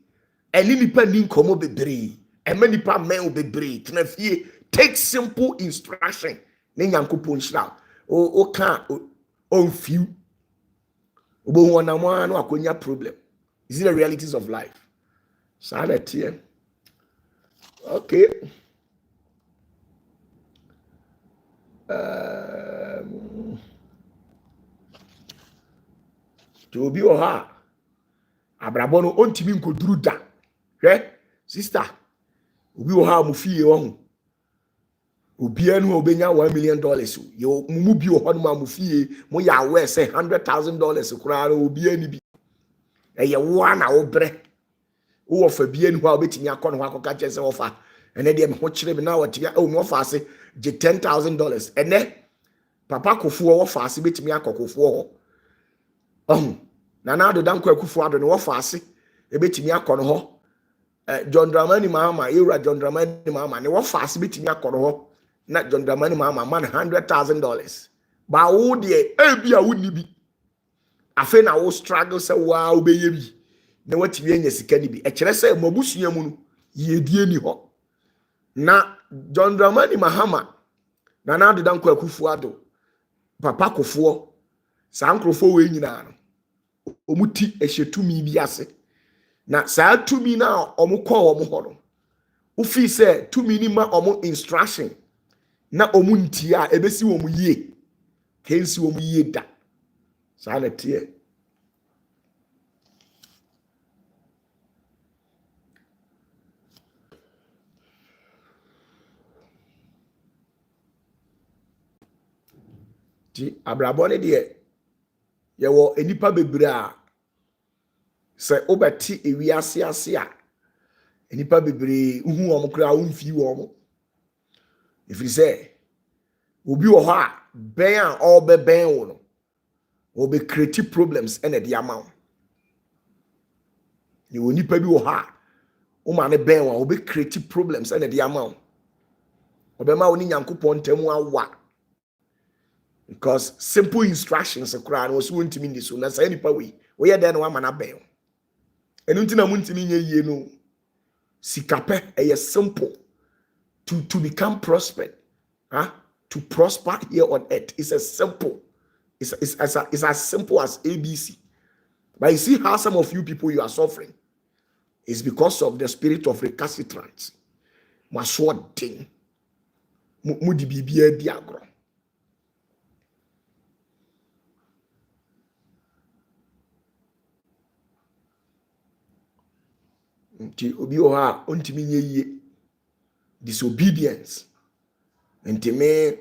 eni nipa ni nkomo bebre ema nipa men bebre tenafie take simple instruction ne nyankopon hira o ka on few obo wona mo anu akonya problem. Is it the realities of life? Sanity. Okay. To be oha abrabo no ontimi nkoduru da hwe sister obi oha mu fie ho obi anu obenya $1 million yo mu bi oho no mu fie mo ya we say $100,000 kura obi ani bi eye wo na wo bre wo fa bi ani ho obetimi akọ no akọka chese wo fa ene de me ho kire me na watia o me wo fa ase je $10,000 ene papa kofuo wo fa ase betimi akokofuo ho na do dan kwakufu ado ne wo fa ase ebetimi akọ no ho John Dramani Mahama Ira John Dramani Mahama ne wo fa ase betimi akọ no ho na John Dramani Mahama man $100,000 ba wo de ebia wo ni bi afa na wo struggle se wa wo beye bi na watimi anya sika ni bi e kire se mabusua mu no yedie ni ho na John Dramani Mahama na do dan kwakufu ado papa kofuo sankrofo we nyina no omuti ehjetumi bi ase na saa tumi na omukọ omuho no ufi se tumi ni ma omu instruction na omunti a ebesi wo mu yie kensi wo mu yie da saa na tie ti abrabo ne de yewo enipa bebre a se obeti ewiase ase a enipa bebre uhu omkra umfi wo ifiri se obi wo ha ben a obe ben wo no obe create problems ene de amount ni onipa bi wo ha o ma ne ben wo obe create problems ene de amount obe ma oni nyankopon temu awa because simple instructions akura no so ntimi ndi so na say nipa we ye den wa mana ben enu ntina mu ntimi nye yie no sikape e simple to become prospered to prosper here on earth is as simple it's as simple as ABC. But you see how some of you people you are suffering is because of the spirit of recalcitrance. Maswo ding mu di bibia di agro. Nti obi o ha ontimi nye yie disobedience ntime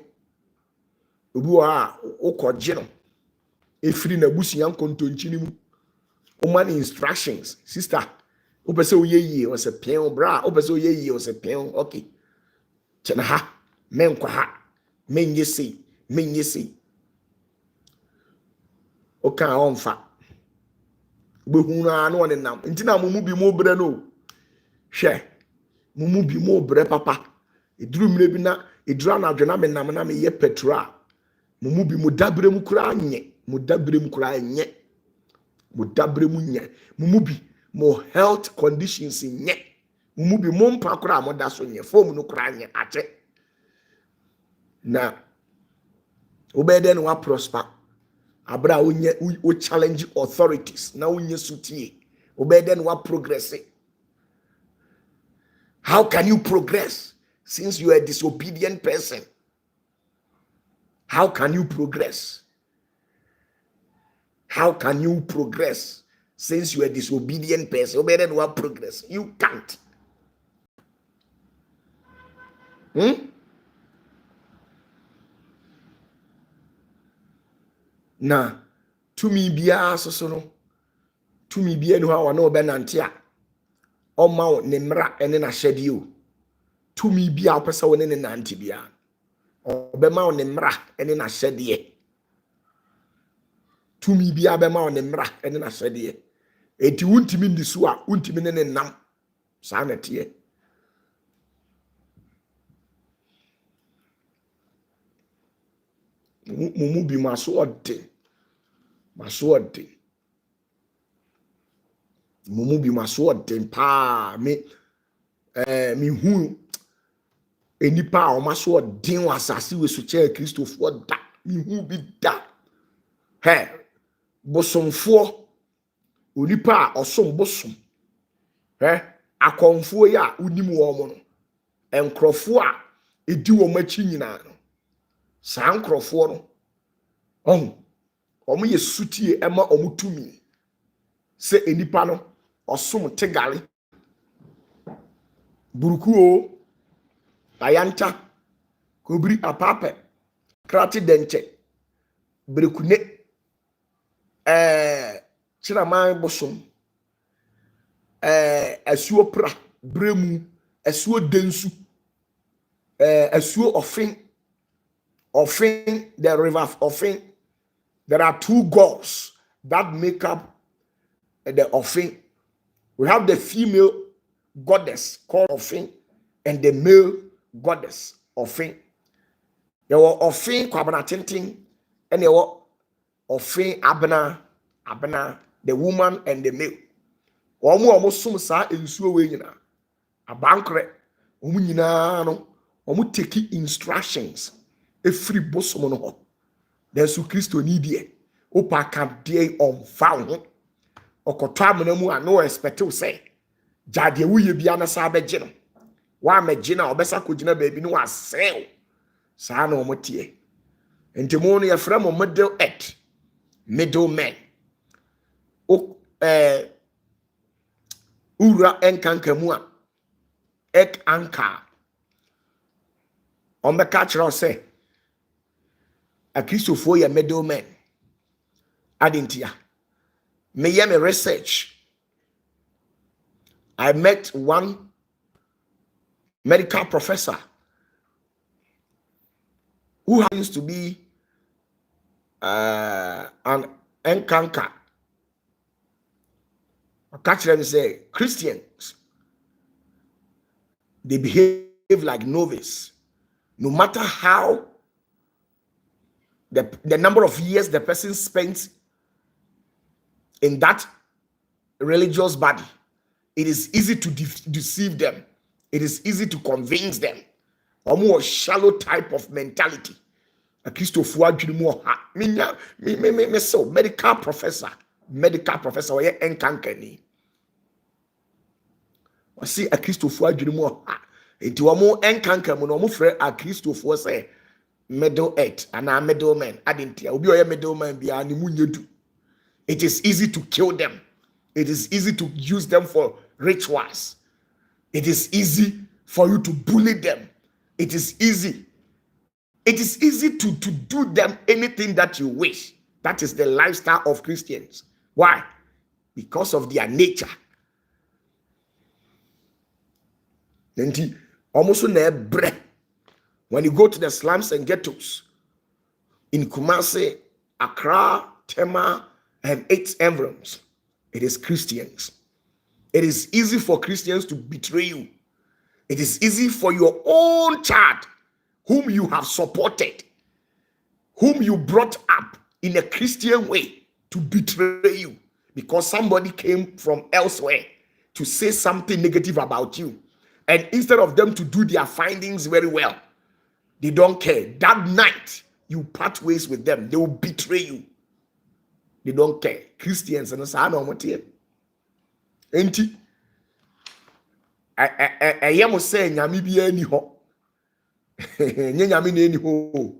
obi o ha ukọje no efiri na busuya nkontonchini mu o man instructions sister o pese o ye yie o se pen bra o pese o ye yie o se pen okay chena ha menkwa ha menye sei o kan onfa behuna no ne nam ntina mumu bi mo bre no hwe mumu bi mo bre papa eduru mire bi na idra na adwena me nam na me ye petra mu bi mu dabre mu kura nye mu dabre mu kura nye mu dabre mu nye mu bi mo health conditions nye mu bi mo mpa kura mo da so nye form no kura nye ate na obede no wa prosper abra wo challenge authorities na wonye sutie obede no wa progress. How can you progress since you are a disobedient person? How can you progress? How can you progress since you are a disobedient person? Obede no wa progress. You can't. Na tumi biya so no tumi biya no ha no be nante a oma ne mra ene na hyede o tumi biya opesa woni ne nante biya obema ne mra ene na hyede tumi biya be ma ne mra ene na hyede enti wuntimi ndi so a wuntimi ne nam sa na tie mumu bi maso ode mumu bi maso ode pa me hu enipa a o maso ode wa asase we so che Christopher da me hu bi da he bosomfo onipa a osom bosom akonfo ya unim wo mo no enkrofo a edi wo machi nyina no saa nkrofo no omo ye sutie ema omo tumi se enipa no osom tegale buruku o ayanta kobri apape krati denche brekune chiraman bosom asuo pra bremu asuo densu asuo offing the river of offing. There are two gods that make up the offing. We have the female goddess called offing and the male goddess offing. There were offing kwabana tinting and there were offing abna the woman and the male. Omo sum sa ensuo we nyina abankre omu nyina no omu take instructions every bosom no ho. There's Christo need opa can dey on found okoto amena mu a no expect to say jade wuye bia na sa beje no wa megina obesa kogina baabi no asel sa na omotie enti mo no ye frem middle men o ura enkanka mu a ek anka on be catch say a Christopher ya middleman adintia me ye me research. I met one medical professor who happens to be an enkanka. I catch them say Christians, they behave like novice no matter how the number of years the person spent in that religious body. It is easy to deceive them. It is easy to convince them. A more shallow type of mentality. A Christopher me so medical professor or ye enkankani. I see a Christopher into a more enkankamu no more a Christopher say middle earth and a middleman. I didn't tell you a middleman be an. It is easy to kill them. It is easy to use them for rituals. It is easy for you to bully them. It is easy. It is easy to do them anything that you wish. That is the lifestyle of Christians. Why? Because of their nature. Almost when you go to the slums and ghettos in Kumasi, Accra, Tema, and 8 environs, it is Christians. It is easy for Christians to betray you. It is easy for your own child whom you have supported, whom you brought up in a Christian way, to betray you because somebody came from elsewhere to say something negative about you. And instead of them to do their findings very well, they don't care. That night, you part ways with them. They will betray you. They don't care. Christians, and I know what here. Ain't it? I am saying, Yami be any ho. Yami any ho.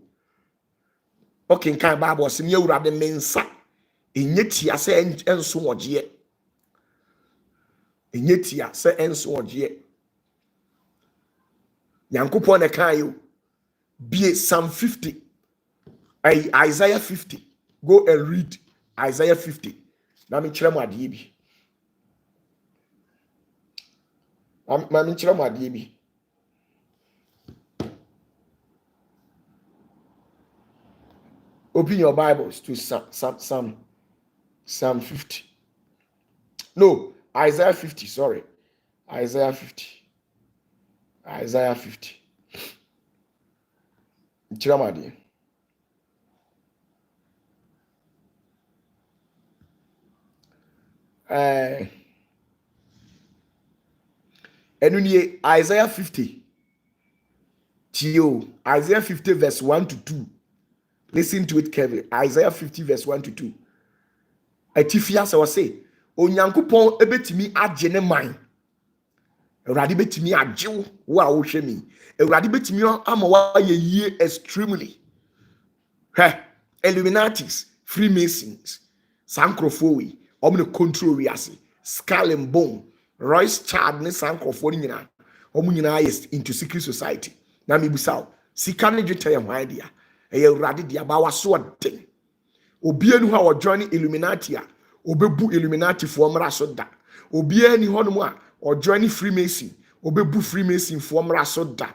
Okay, kind Bible, sim you rather mensa. In yet, I say, and so much yet. In yet, I say, and so much yet. Yankupon a kayo. Be Psalm 50. Isaiah 50. Go and read Isaiah 50. Now me chira ma die bi. Me chira ma die bi. Open your Bibles to Psalm 50. No, Isaiah 50, sorry. Isaiah 50. Isaiah 50. Chira ma die. And Isaiah 50. Tio, Isaiah 50 verse 1 to 2. Listen to it carefully. Isaiah 50 verse 1 to 2. Etifia se wase, Onyankopon ebetimi agye ne man. Ewurade betimi agye wo a wo hwe mi. Ewurade betimi ama wa ye yie extremely. Illuminatis, Freemasons, Sankrofo omne control wiase, Skull and Bone, Royce Chad ne Sankrofo ni nyina. Omu nyina is into secret society. Na me busaw, sika ne dwetɛ yɛ hwan dia. Ɛyɛ Ewurade dia ba waso den. Obi anu ha wo join Illuminati a, obebu Illuminati fo mra so da. Obi ani hɔ no mu a, o join Freemason, obebu Freemason fo mra so da.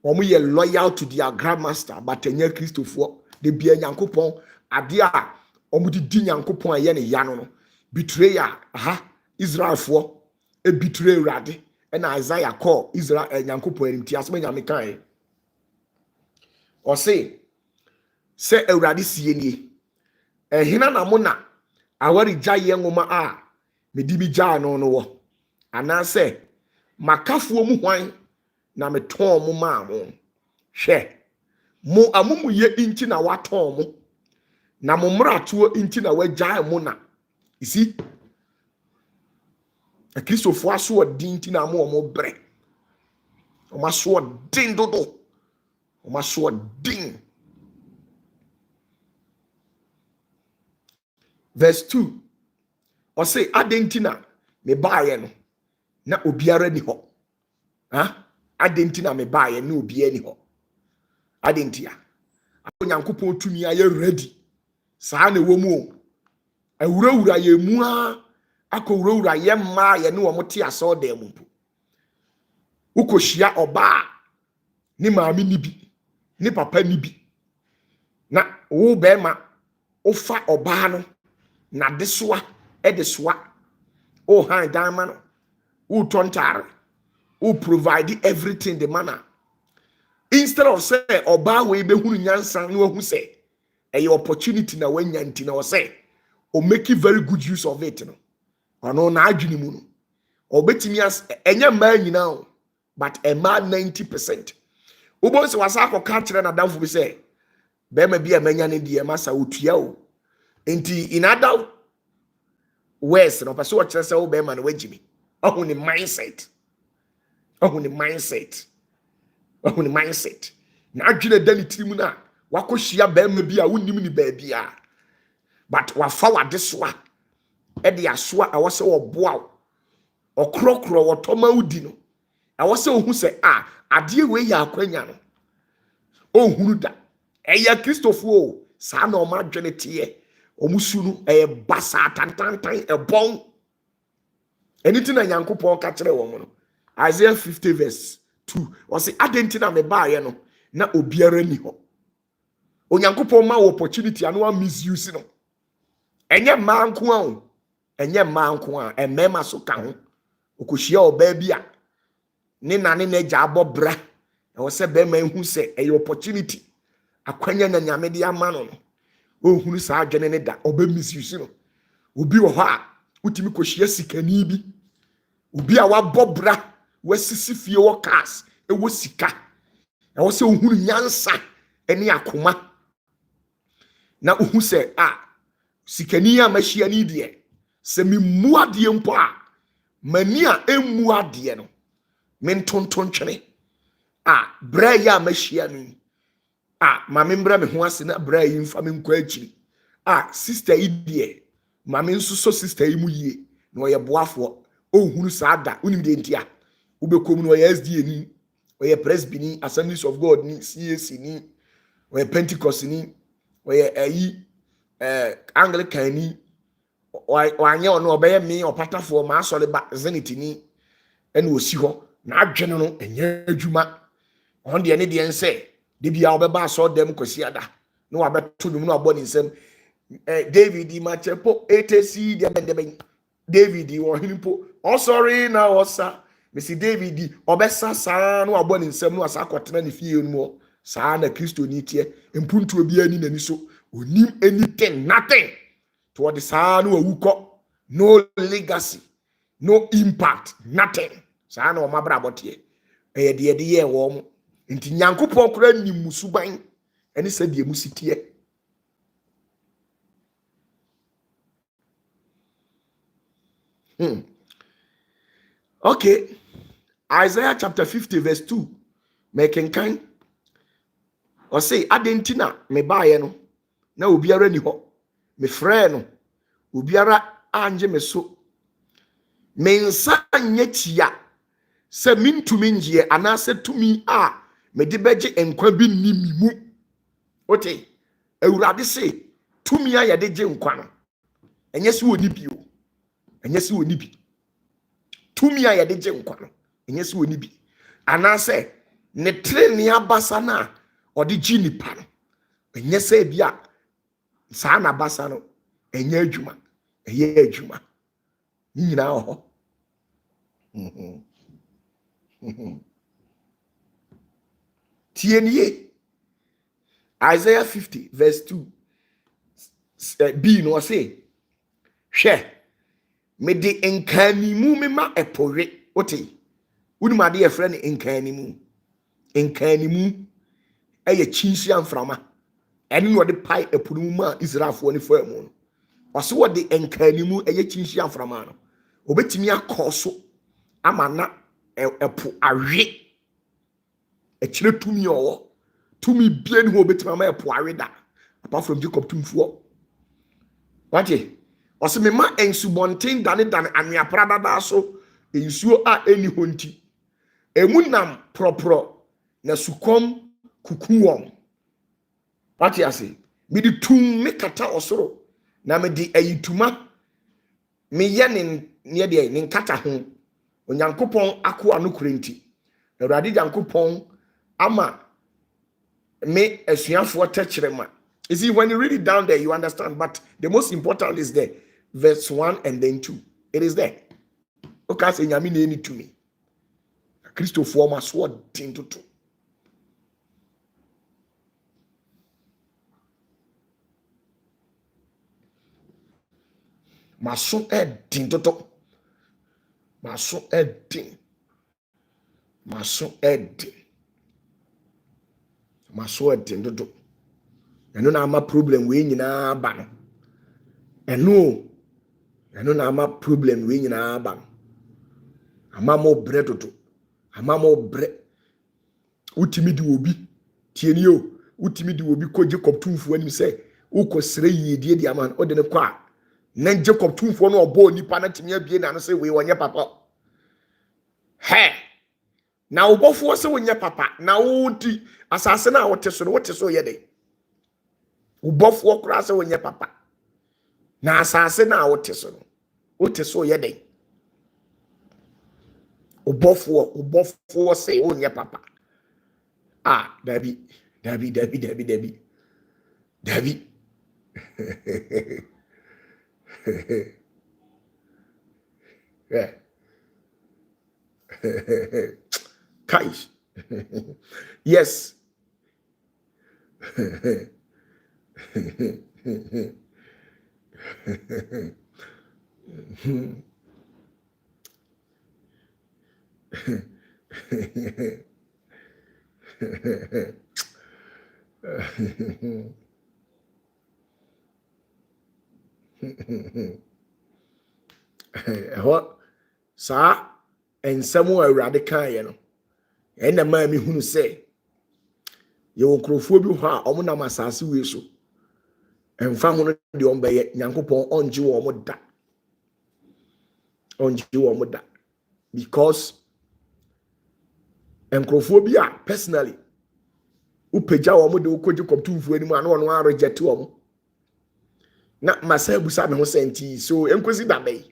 Omu yɛ loyal to their grandmaster, but enya Christofo, de bia Nyankopɔn ade a omu di Nyankopɔn ayɛ ne ya no. Betrayer, Israel fo, e betray Ewurade. And Isaiah call Israel Nyankopɔn enim ti asɛm nyame kan. O say Ewurade sie nie. Hina na mo na awari gyaye ngoma a medi bi gyaa no no wo. Ana se makafuo mu hwan na meton mo ma mo. Hwɛ. Mo amumu ye inti na waton mo. Na mo mratuo inti na wagyae mo na. You see? A Christopher aso odin ti na mo bre. O ma so odin dodo. O ma so odin. Verse 2. O say adentina me baaye no na obiara ni ho. Adentina me baaye na obiara ni ho. Adentia. Onyankopɔn tumi aye ready. Saa na wo mu o. Awurawura ye mu a akowurawura ye mma ye ne wo mote aso da mu mpo. Ukohia oba ni maami ni bi, ni papa ni bi. Na wo be ma ofa oba no na desoa edesoa o han dama no o tontare o provide everything the manner. Instead of say oba we be hunu nyansa no hu say e opportunity na wanya nti na o say o make very good use of it no. Ono na adwini mu no. Obetimi as enya ma nyina o, but a man 90%. Ubo se wasa akoka kire na damfo bi say be ma bi amanya ne die masa otua o. Enti in other words no person wo kire say wo be ma na wagimi. Ohu ni mindset. Ohu ni mindset. Ohu ni mindset. Na adwene dani tirimu na wakohia be ma bi a wonnim ni ba bia. But wafa wadesoa ede asoa awose wo boa okrokro wo toma udi no awose ohu se ade we ya akwanya no ohunu da eya Christopher o sa na o ma dwene tie omusu no basa tantantan ebon anything na Nyankopɔn ka kire wo no. Isaiah 50 verse 2 o se adenti na me baaye no na obiara ni ho. Onyankopɔn ma opportunity anu misuse no. Enye manko a enye manko a emema so ka ho okohia oba bia ne nane na gya abobra was a bear who said a opportunity. A quenya na nyame de ama no. O hunu saa adwene ne da oba misuse no. Obi wo ha utimi kohia sikani bi. Obi a wabobra wasisi fie wo cars e wo sika. E wo se ohunu nyansa ene akoma. Na ohu se sikani a mahia ni de se memu ade mpo a mani a emu ade no mentonton twene bra ya mahia ni ma membra me ho ase na bra yi mfa me nkwa akiri sister yi de ma me nso so sister yi mu yie na oye boafo ohunu saada unim de ntia ubekom no oye SDA ni oye presbyni Assemblies of God ni CAC ni oye Pentecost ni oye Anglican ni wanye ono obeye me opatafoɔ ma asɔre ba zenity ni ene osi hɔ na adwene no enye adwuma on de ne de nse de bia obeba asɔ dem kwasi ada na wabeto dum na abɔ ne nsam David machepo ATC de bendeben David wo hinpo sorry na osa Mr David obesa saa na wabɔ ne nsam na asa akɔtena ne fie no saa na Kristo ni tie mpuntu obi ani nani so onim anything nothing toward the son who no legacy, no impact, nothing. Sana o mabra botie. De ye wo mo. Nti Nyankopon kura ni musuban ene se de musitie. Okay. Isaiah chapter 50 verse 2. Making kind. Or say adentina me baye no. Na obiara ni ho. Me frɛ no obiara anje me so me nsa nye tia se mintumi ngie anase tumi me de beje enkwa bi ni mimu ote awurade se tumi a ye de je nkwa no enye se woni bi o enye se woni bi tumi a ye de je nkwa no enye se woni bi anase ne treni abasa na ode ji nipa no enye se bia saa na basa no enye adwuma eye adwuma nyina ho tienie Isaiah 50 verse 2 B no say hwe me de enkanimu me ma epowe ote woni ma de ye frɛ ne enkanimu eye chinsia mframa ene no de pai epunu mu a Israelfo ne fa mu no waso wo de enkanimu eye chinsia mframa no obetimi akɔso ama na epo awe ekire tumi owo tumi bie ne ho obetimi ama epo awe da apart from Jacob tumfuo wate ose me ma ensubonten dane anwea prada da so ensuo a eni honti emunam propro na sukom kukuwom wate ase me di tum me kata osoro na me di ayituma me ye ne de ne nkata ho onyankopon akoa no kurenti awurade nyankopon ama me asuafo techrema. You see, when you read it down there you understand, but the most important is there verse 1 and then 2 it is there. Okay, say nyame na eni to me Christopher ma so tintoto maso edin toto maso edin toto eno na ama problem we nyina ba no eno na ama problem we nyina ba no ama mo bre toto ama mo bre utimi di obi tieni o utimi di obi ko Jacob tumfo anim se ukosere yedie di ama o de ne kwa na Jacob tumfo no obo nipa na timi abie na no se we wonye papa he na obofo se wonye papa na wodi asase na wote so ye de obofo kura se wonye papa na asase na wote so ye de obofo se wonye papa dabi yeah. Kai Yes. What? Sa and somewhere radical, you know. And the man who say, you will crofobia ha, omuna masasi wiso. And found the ombe yankupon on Jew or muda. On Jew or muda. Because encrophobia personally, upeja or muda ukoju come to anyone one reject to them. Not myself, Busam who sent so enquisi that bay.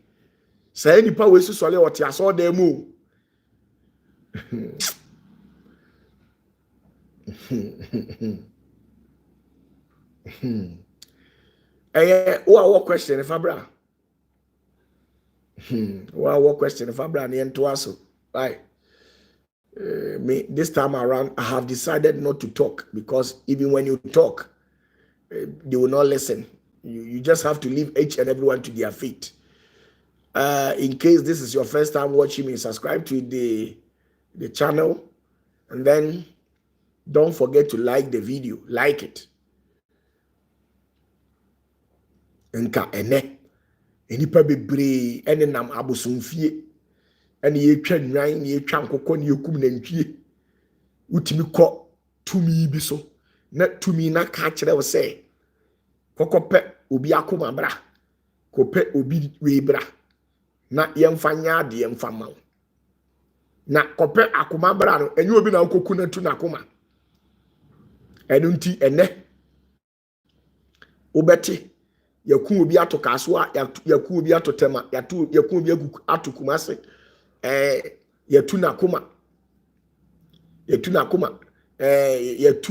Say any power to swallow what you saw them move. What question if Abra? What question if Abra and to us? Right. Me this time around, I have decided not to talk because even when you talk, they will not listen. You just have to leave each and everyone to their feet. In case this is your first time watching me, subscribe to the channel, and then don't forget to like the video. Like it. Nka ene enipa bebree ene nam abosomfie ene yetwa nwan yetwa nkokɔ ne yekum nantwie utimi kɔ tumi bi so na tumi na ka kyerɛ wo sɛ kokɔpɛ obi akoma bra kopɛ obi we bra na yɛmfa nya de yɛmfa ma wo na kopɛ akoma bra no enye obi na koku na tu na akoma enu nti ene obɛte yakun obi ato kaso a yakun obi ato tema yakun obi ato kumase yatu na koma yatu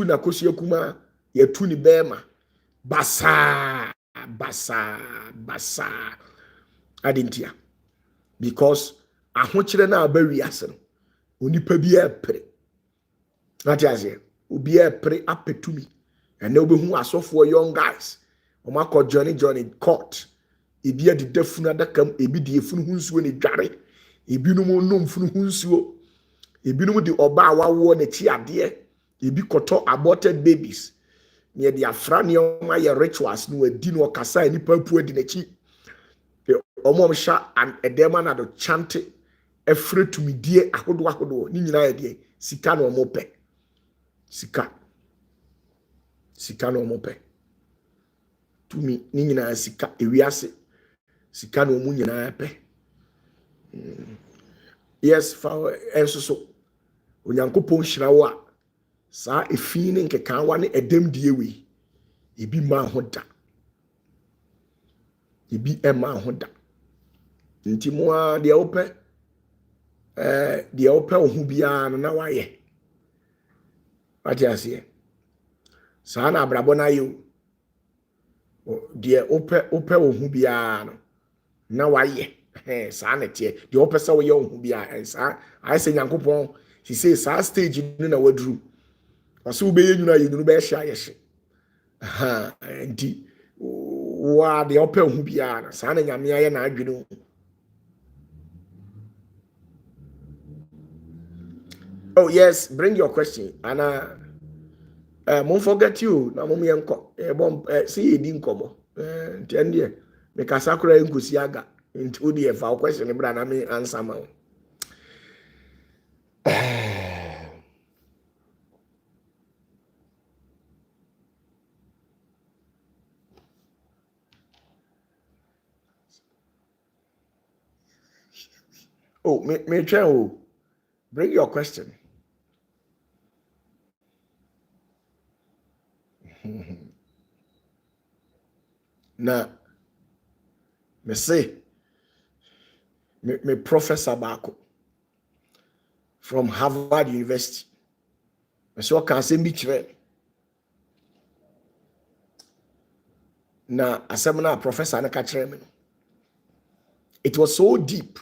na kosi yakuma yatu ni bema basa adintia because ahokyere na abawi ase no onipa bi epre nati ase obi epre apetumi ene obehu asofo young guys Omako Johnny court. Ebi a de funu adakam, ebi de funu hunsuo ne dware. Ebi no mo nom funu hunsuo. Ebi no mo de oba awawo ne ti ade. Ebi koto aborted babies. Ne de afra ne oma ye rituals no adi no kasa nipa pu adi na chi. Omo sha and edema na do chante efre tumidie ahodo ni nyina ye de sika no omo pe. Sika no omo pe. Tumi ni nyina sika ewiase sika no mu nyina pe yes fa enso so onyankopon hyira wo a saa efi ne nkeka wa ne edem die we ebi ma ho da ebi ma ho da nti mo a de opɛ ohu bia no na waye ati ase saa na abrabɔ na yo de opɛ ohu bia no na waye saa na tie de opɛ sɛ wo ye ohu bia saa ai sɛ nyankopɔn he say saa stage no na waduru ɔsɛ wo be ye nyuna ye nyunu be hye ayehye nti wa de opɛ ohu bia no saa na nyame aye na adwene. Oh yes, bring your question and won't forget you. Na mum yenko. See edi nkomo. Ntende me kasakura nkosi aga. Nti the fa question bra na me answer ma. Oh, me try. Bring your question. Na me say me professor Bako from Harvard University. Me so can say me kire. Na asem na professor na ka kire me. It was so deep.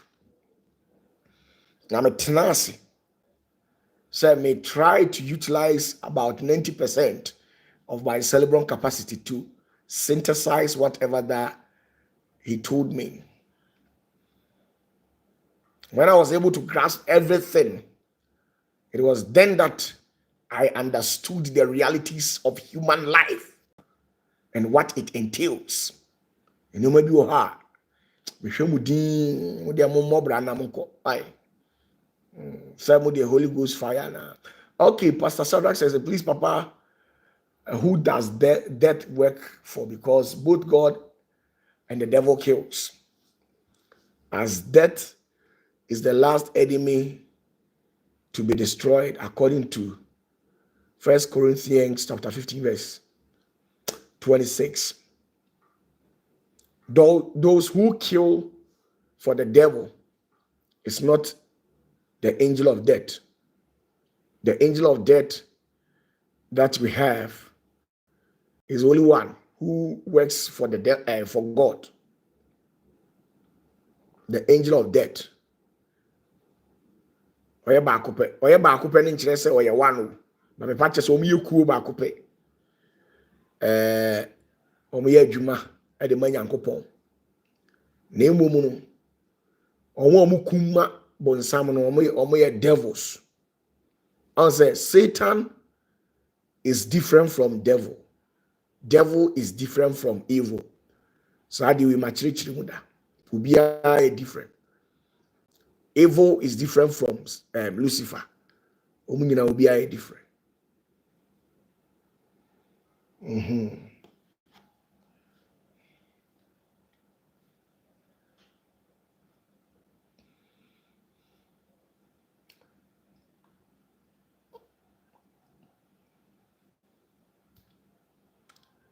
Na me tenase. So I may try to utilize about 90% of my cerebral capacity to synthesize whatever that he told me. When I was able to grasp everything, it was then that I understood the realities of human life and what it entails. And you may be hard. Some of the Holy Ghost fire now. Okay, Pastor Shadrach says, please, Papa, who does death work for? Because both God and the devil kills. As death is the last enemy to be destroyed, according to 1 Corinthians chapter 15, verse 26. Those who kill for the devil is not the angel of death. The angel of death that we have is only one who works for for God. The angel of death. Oye ba coupe ni nkyere se oye one. Na me pa che so omo yekuo ba coupe. Omo ye adwuma e de manyankopon. Na emomu no omo kuma bonsam no omo ye devils. I say Satan is different from devil. Devil is different from evil. So how do we match muda? Ubia is different. Evil is different from Lucifer. Omunyina ubia is different.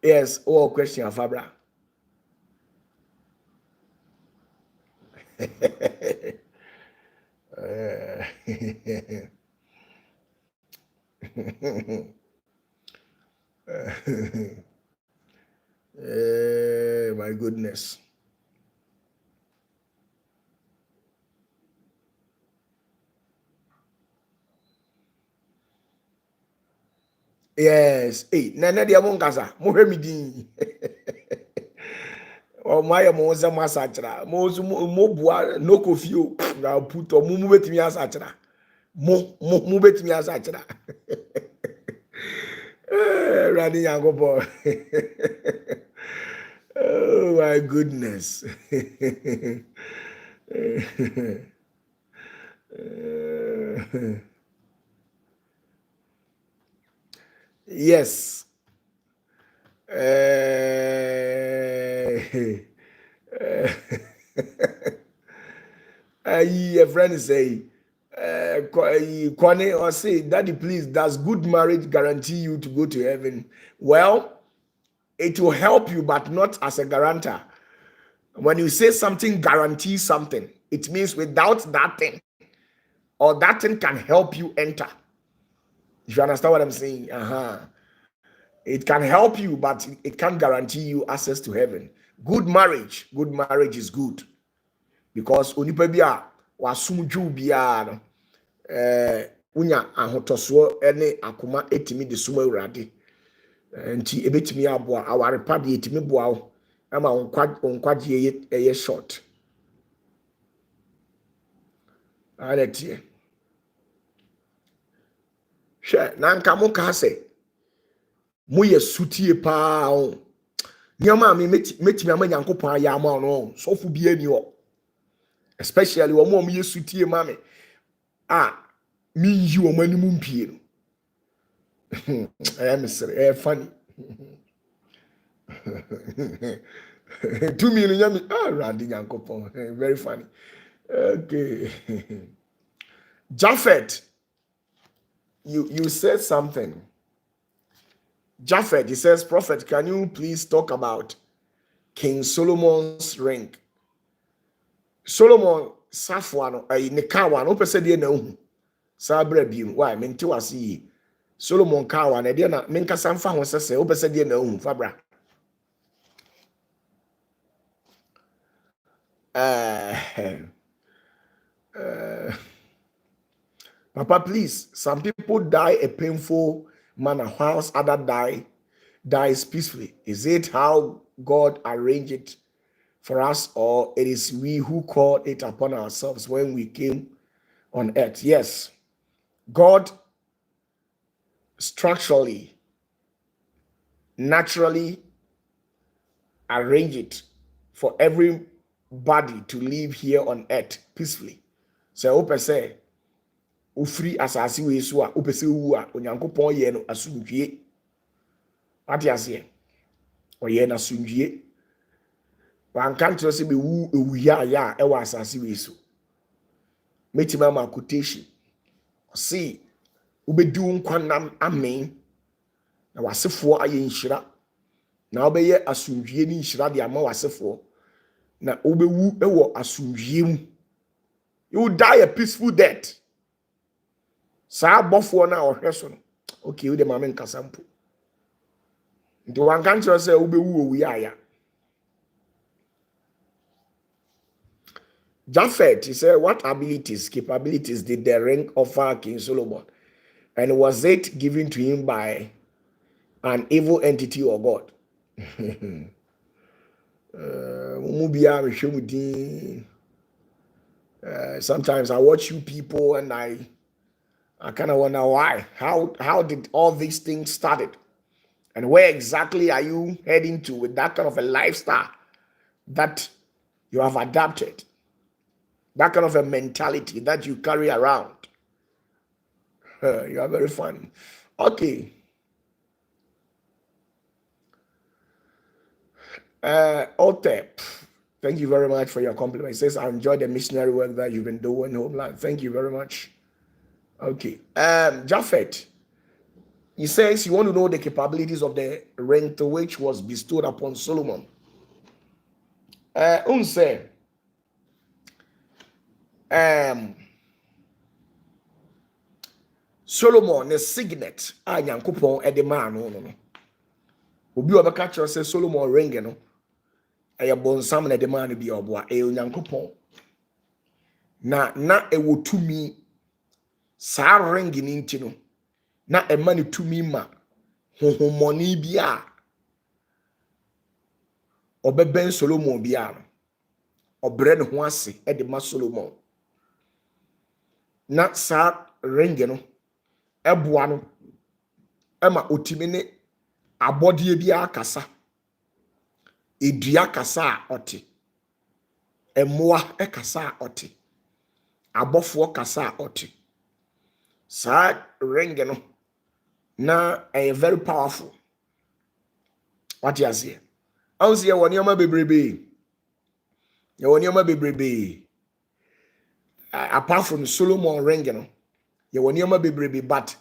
Yes, all question, Fabra. My goodness. Yes. Hey, nana dia monkasa. Mo hwe mi din. O maya mo za masachra. Mo bua no kofio na puto mu betimi asachra. Mo betimi asachra. Radi Yangobo. Oh my goodness. Yes. A friend say, Kwane or say, Daddy, please, does good marriage guarantee you to go to heaven? Well, it will help you, but not as a guarantor. When you say something guarantees something, it means without that thing, or that thing can help you enter. If you understand what I'm saying, it can help you, but it can't guarantee you access to heaven. Good marriage is good, because onipa bia wasumdwu bia no unya ahotoso ene akoma etimi de suma urade nti ebetimi aboa aware pade etimi boa wo ama onkwaje eye short aletie hwe na nka mo ka se mo ye sutie pa o nyama me metimi amanyankopon ayama no sofu bia ni o, especially wo mo ye sutie mame me yi wo mani mu mpie no. I'm sorry, funny. 2 million yami Randy Yankopon. Very funny. Okay. Japhet, you said something. Japhet, he says, Prophet, can you please talk about King Solomon's ring? Solomon Safwano, Nikawa, no person dey know. Sabre bim, why? Menti wasi. Solomon Kawa, na dia na menka samfa ho sese, o person dey know, Fabra. Papa, please, some people die a painful manner whilst others dies peacefully. Is it how God arranged it for us, or it is we who called it upon ourselves when we came on earth? Yes, God structurally, naturally arrange it for everybody to live here on earth peacefully. So open say ufri asasi we so a opese wu a onyankopon ye no asumdwie. Ati ase oye na asumdwie. Wan kan tro se be wu ewu ya e wa asasi we so. Metima ma quotation. See ubedi nkwanam amen. Na wasefo aye nhira. Na obeye asumdwie ni nhira de ama wasefo. Na obewu ewo asumdwie mu. You will die a peaceful death. Sa bofo na ohwe so no. Okay, we the mama nkasa mpo. Nti wan kan tro se obewu owu ya. Japhet, he said, what abilities, capabilities did the ring offer King Solomon? And was it given to him by an evil entity or God? Sometimes I watch you people and I kind of wonder why. How did all these things started? And where exactly are you heading to with that kind of a lifestyle that you have adapted? That kind of a mentality that you carry around. You are very funny. Okay. Otep, thank you very much for your compliment. It says, I enjoy the missionary work that you've been doing in Homeland. Thank you very much. Okay. Japhet, he says you want to know the capabilities of the ring to which was bestowed upon Solomon. Unse. Solomon ne signet a Nyankopon e de ma no no. Obi obeka kire say Solomon ring no e bonsam na de ma no bi oboa e Nyankopon. Na ewo tumi sa ring ni nti no na e ma ni tumi ma honhomoni bi a obeben Solomon bi a no obre ne ho ase e de ma Solomon. Na sa ring no eboa no ema otimi ne abodie bi akasa edua kasa ote emoa ekasa ote abofo kasa ote sa ring no na very powerful. What you say? I was here when you ma bebrebe. You when you ma bebrebe. Apart from Solomon ring no, you when you ma bebrebe, but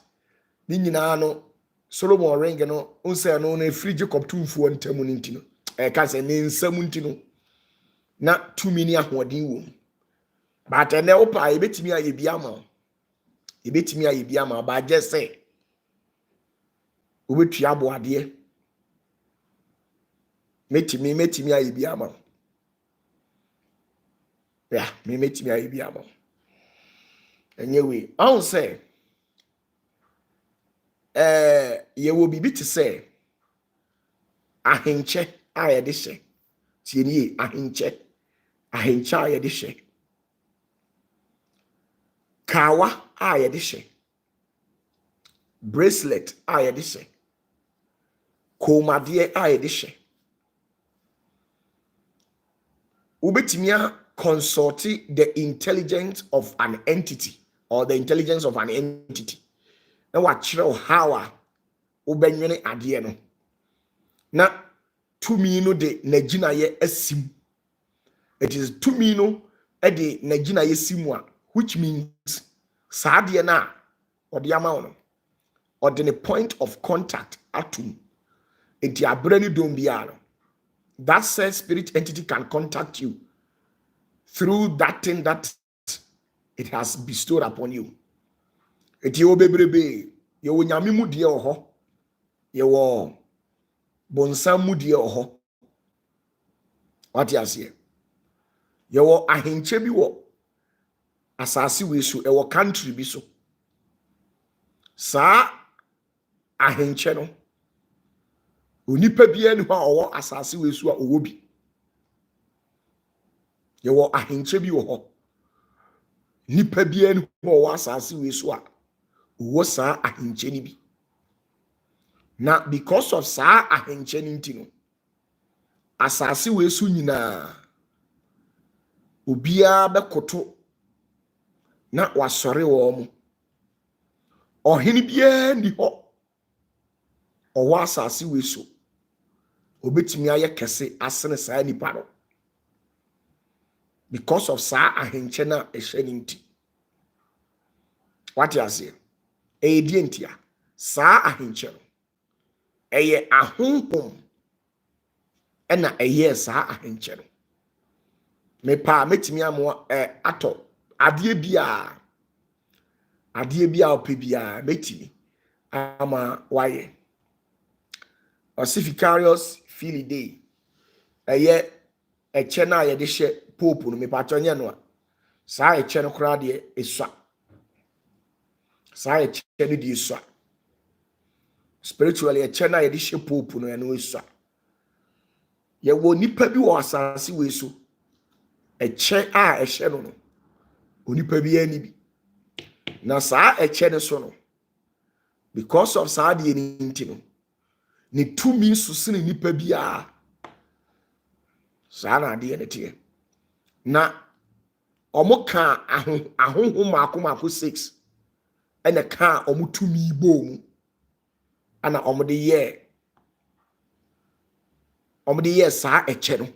ni nyina no Solomon ring no unse no na free Jacob tumfuo ntamu nti no ka se ne nsam nti no na tumi ni ahoden wo but ene opa ebetimi aye bia ma ba je se obetua aboade metimi aye bia ma ya metimi aye bia ma anyway I will say ye will be bit to say ahenche aye de hye tieni ahenche aye de hye kawa aye de hye bracelet aye de hye komade aye de hye ubetimia consult the intelligence of an entity or the intelligence of an entity. Na wachire how a ubenwene ade no na tumi no de naginaye asim. It is tumi no e de naginaye simu a, which means saade na ode ama no or the point of contact atum enti abrani dom bia no that said spirit entity can contact you through that thing that it has bestowed upon you. Eti obebrebe ye wo nyame mu de oho ye wo bonsam mu de oho. What you say? Ye wo ahenche bi wo asase we so e wo country bi so Saa ahenche no onipa bia ni ho a owo asase we so a owo bi. Ye wo ahenche bi wo ho. Nipa bia ni ho owo asase we so a owo saa ahenche ni bi. Na because of saa ahenche ni ntino asase we so nyina obia bekoto na wasore wo mo. Ohene bia ni ho owo asase we so obetimi aye kese asene saa nipa no because of saa ahenche na ehye ni nti. What you say? Dientia saa ahenche no eye ahonhom ena eye saa ahenche no. Me pa metimi amo ato ade bia ope bia metimi ama waye ossificarius fili day eye eche na ye de hye pope no me pa tonye no a saa eche no kra de esua saa eche no de esua spiritually eche na ye de hye pope no eno esua ye wo nipa bi wo asase we so eche a ehye no onipa bi ani bi na saa eche ne so no because of saa de ni nti no ni tumi susene nipa bi a saa na de ne tie na omoka ahonhom makomako 6 ene ka omutumi bo mu ana omode ye saa eche no.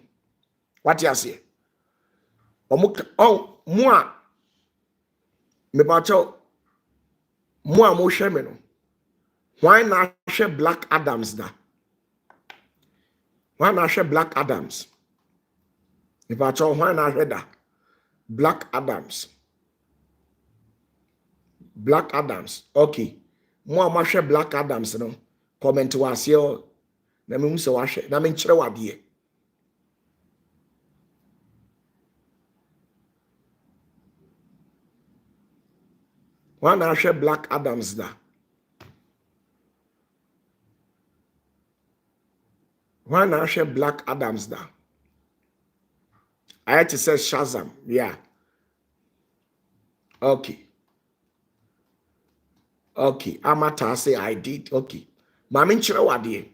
What you say? Omuka mo a me ba cho mo a mo hwe me no. Why na hwe Black Adams da? Why na hwe Black Adams? Me ba cho why na hwe da? Black Adams. Black Adams. Okay. Mo a ma hwe Black Adams no. Comment was here. Na me se wa hwe. Na me nkyere wade. Why na hwe Black Adams da? Why na hwe Black Adams da? I had to say Shazam. Yeah. Okay. Okay. Amata say I did. Okay. Mami nkyere wade.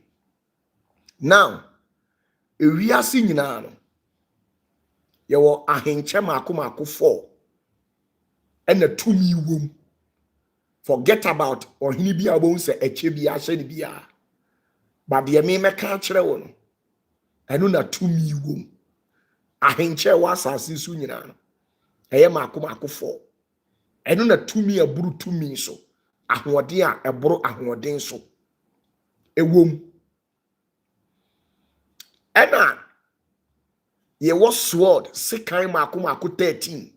Now, ewiase nyina no. Ye wo ahenche makomako 4. Ena tumi wom. Forget about ohini bi abon se eche bi ahye ni bia. But the me meka kire wo no. Enu na tumi wom. Ahenche wa asase su nyina no. Eye makomako 4. Enu na tumi aburu tumi so. Ahode a eboro ahoden so. Ewom. Ena ye wo sword sekan makomako 13.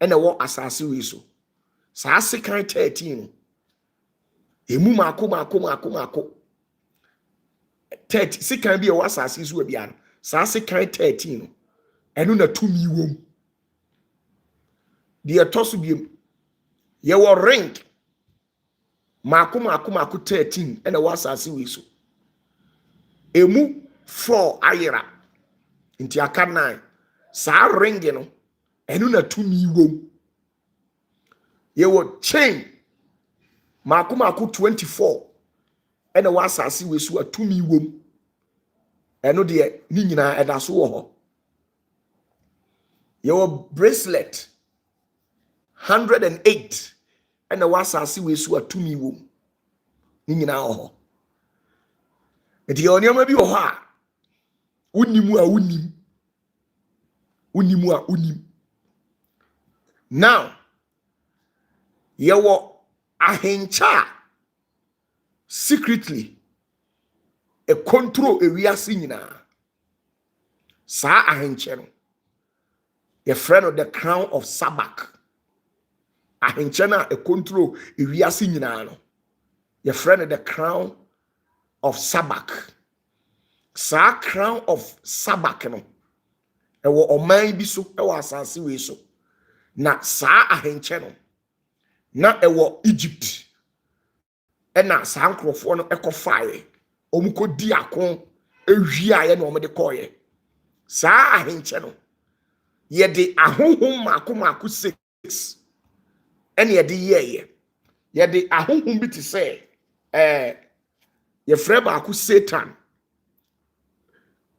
Ena wo asase we so. Saa sekan 13 emu mako 30 sekan bi e wo asase so bia no saa sekan 13 enu na tumi wom de toso biem ye wo ring mako 13 ena wo asase we so emu 4 ayera nti aka 9 saa ring no enu na tumi wom ye wo chain mako 24 ena wo asase we so atumi wom eno de ni nyina eda so wo ho ye wo bracelet 108 ena wo asase we so atumi wom ni nyina ho eti onyama bi wo ho a unim now ye wo ahencha secretly a control ewiase nyina saa ahenche no ye friend of the crown of Sabak ahenche na a control ewiase nyina no ye friend of the crown of Sabak saa crown of Sabak no e wo oman bi so e wo asase we so na saa ahenche no na ewo Egypt ena saa nkrofo no ekofae omuko di akon ehwia ye na omde koye saa ahenche no ye de ahohom mako 6 ene ye de ye de ahohom bi te say ye freba ako Satan,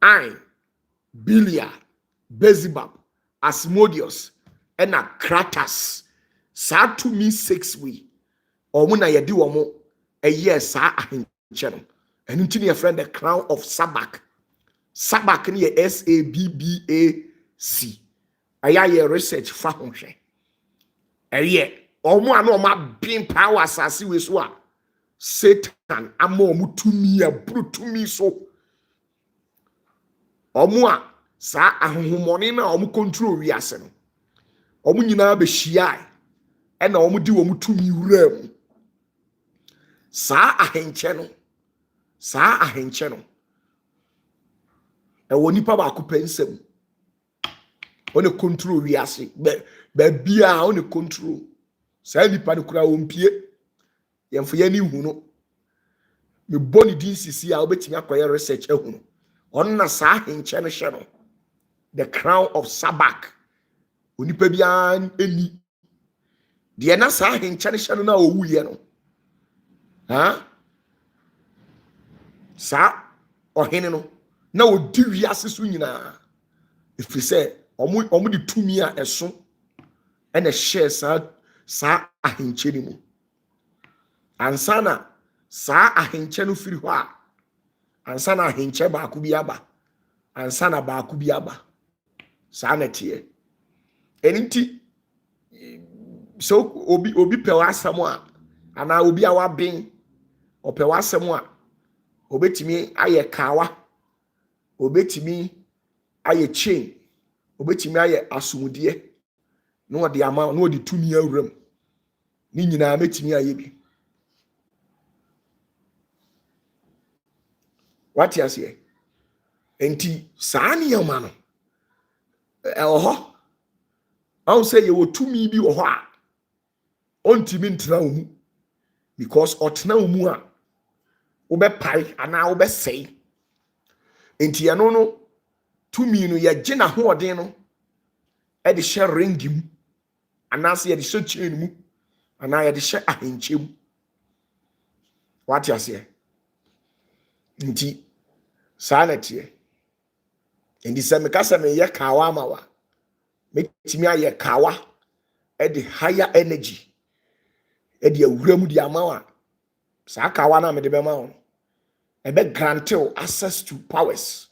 Ain, Bilia, Beelzebub, Asmodeus, ena Kratos. Saa to me 6 we. Omo na yedi womo eye saa ahenche no. Enu nti ne friend the crown of Sabbac. Sabbac ne SABBAC. Aya ye research fa ho hwe. Eye omo ana omo bin power asase we so a Satan ama omo tumi a brutumi so. Omo a saa ahohomone na omo control wi ase no. Omo nyina be hia e na omo di omo tumi wura mu. Saa ahenche no. E woni pa ba ko pensem. One control wi ase. Be bia one control. Saa nipa no kura ompie. Yemfo ye ni hu no. Me boni din sisi a obetimi akoye research ehu no. On na saa ahenche no hye no. The crown of Sabbac. Onipa bia eni. De na saa ahenche no hye no na owuye no. Sa ohene no na odi wiase so nyina efiri se omo de tumi a eso ene share sa ahenche ni mu ansana sa ahenche no firi ho a ansana ahenche ba ko bi aba ansana ba ko bi aba sa na tie enti so obi pe wasam a ana obi a waben ope wasam a obetimi aye kawa obetimi aye chain obetimi aye asumude no ode ama no ode tumi awuram ni nyina metimi aye bi what you say enti saani yoma no oho awu say ye wo tumi bi wo ho a ontimi ntra wo mu because otena wo mu a wo be pai ana wo be sei enti ano no tumi no ye gina ho odin no e de hye ringi mu ana se ye de hye chain mu ana ye de hye ahenche mu what you say nti sanete enti se me kasa me ye kawa mawa metimi aye kawa e de higher energy e de awuram di amawa sa kawa na me de be ma wo e be granted access to powers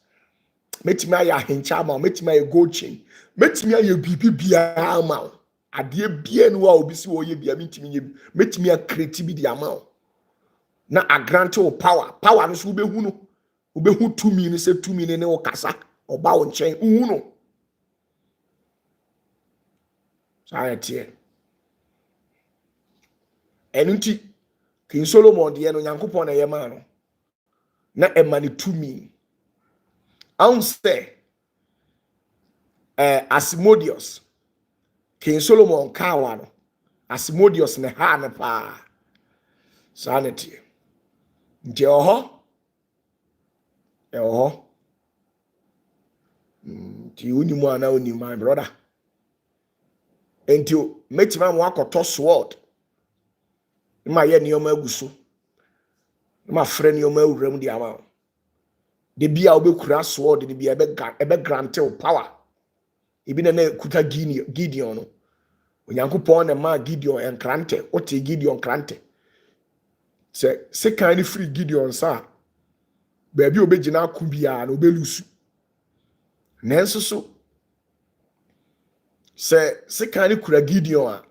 metimi aye ahencha ma metimi aye gold chain metimi aye bibia ma ade bia no a obi si wo ye bia metimi ye metimi a create bi di ama na a granted power no so be hu no obehu tumi ni se tumi ni ne wo kasa oba wo nchen hu no saetie enunti kin Solomon de no Nyankopon na ye ma no na emani tumi anse Asmodeus kin Solomon kawa no Asmodeus ne ha ne pa saetie nje oho ti uni mu ana uni my brother enti metima mo akoto sword ma ye nioma aguso ma frɛ nioma awuram di ama de bia obekura sword de bia ebe granted power ebi na kuta Gideon no Onyankopɔn na ma Gideon enkrante ote Gideon krante se kan ni free Gideon sa ba bi obegina aku bia na obelusu nenso so se kan ni kura Gideon a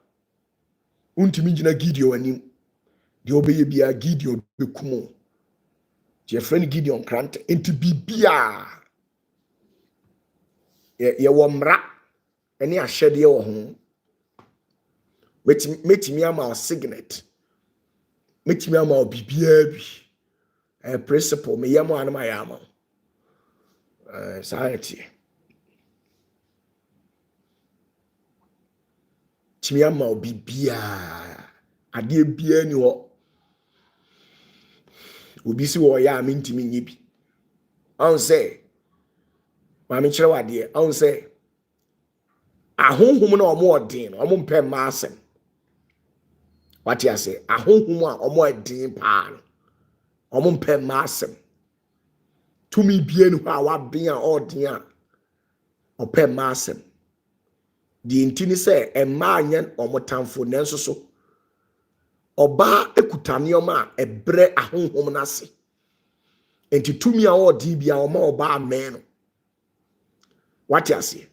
untimi gina Gideon anim de obeye bia Gideon bekumo je friend Gideon krante enti bibia ye wo mra ene ahyede ye wo ho metimi ama signet metimi ama bibia bi principle me yamo anama yama society timi ama bibia Adeɛ bia ni hɔ. Obi si wɔ ya mentimi nye bi. On say, maame kyerɛ wadeɛ. On say, ahonhom na ɔmo ɔden no, ɔmo mpɛ mma asɛm. What you say? Ahonhom a ɔmo ɔden paa no, ɔmo mpɛ mma asɛm. Tumi bia ni hɔ a wabɛn a ɔden a ɔpɛ mma asɛm. Di nti ni sɛ mma anyɛ ɔmo tamfo nanso so ɔbaa ekuta nneɛma a ɛbrɛ ahonhom n'ase. Enti tumi a ɔden bia ɔmo ɔbaa mɛn no. What you say?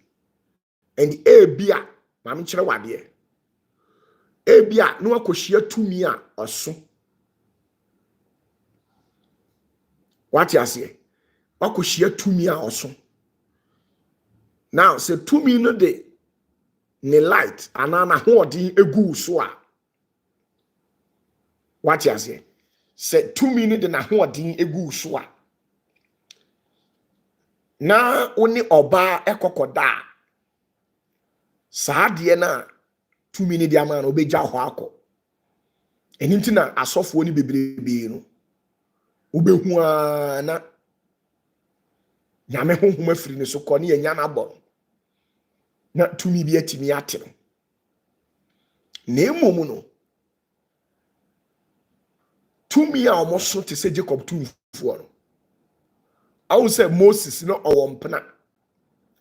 And ebia maame kyerɛ wadeɛ. Ebia no akohyia tumi a ɔso. What you say? Akohyia tumi a ɔso. Now say tumi no de ne light anana hoɔden egu so a. What you say? Say tumi no de na hoɔden egu so a. Na oni ɔbaa ɛkɔkɔda. Saa deɛ na tumi ni di ama no obegya hɔ akɔ. Ɛno nti na asɔfoɔ ni bebrebe no. Wobehu na nyame honhom afiri ne so kɔ ne yɛnya na abɔ. Na tumi bi atimi ate no. Na emom no. Tumi a ɔmo so te sɛ Jacob tumfoɔ no. Awu sɛ Moses no ɔwɔ mpena.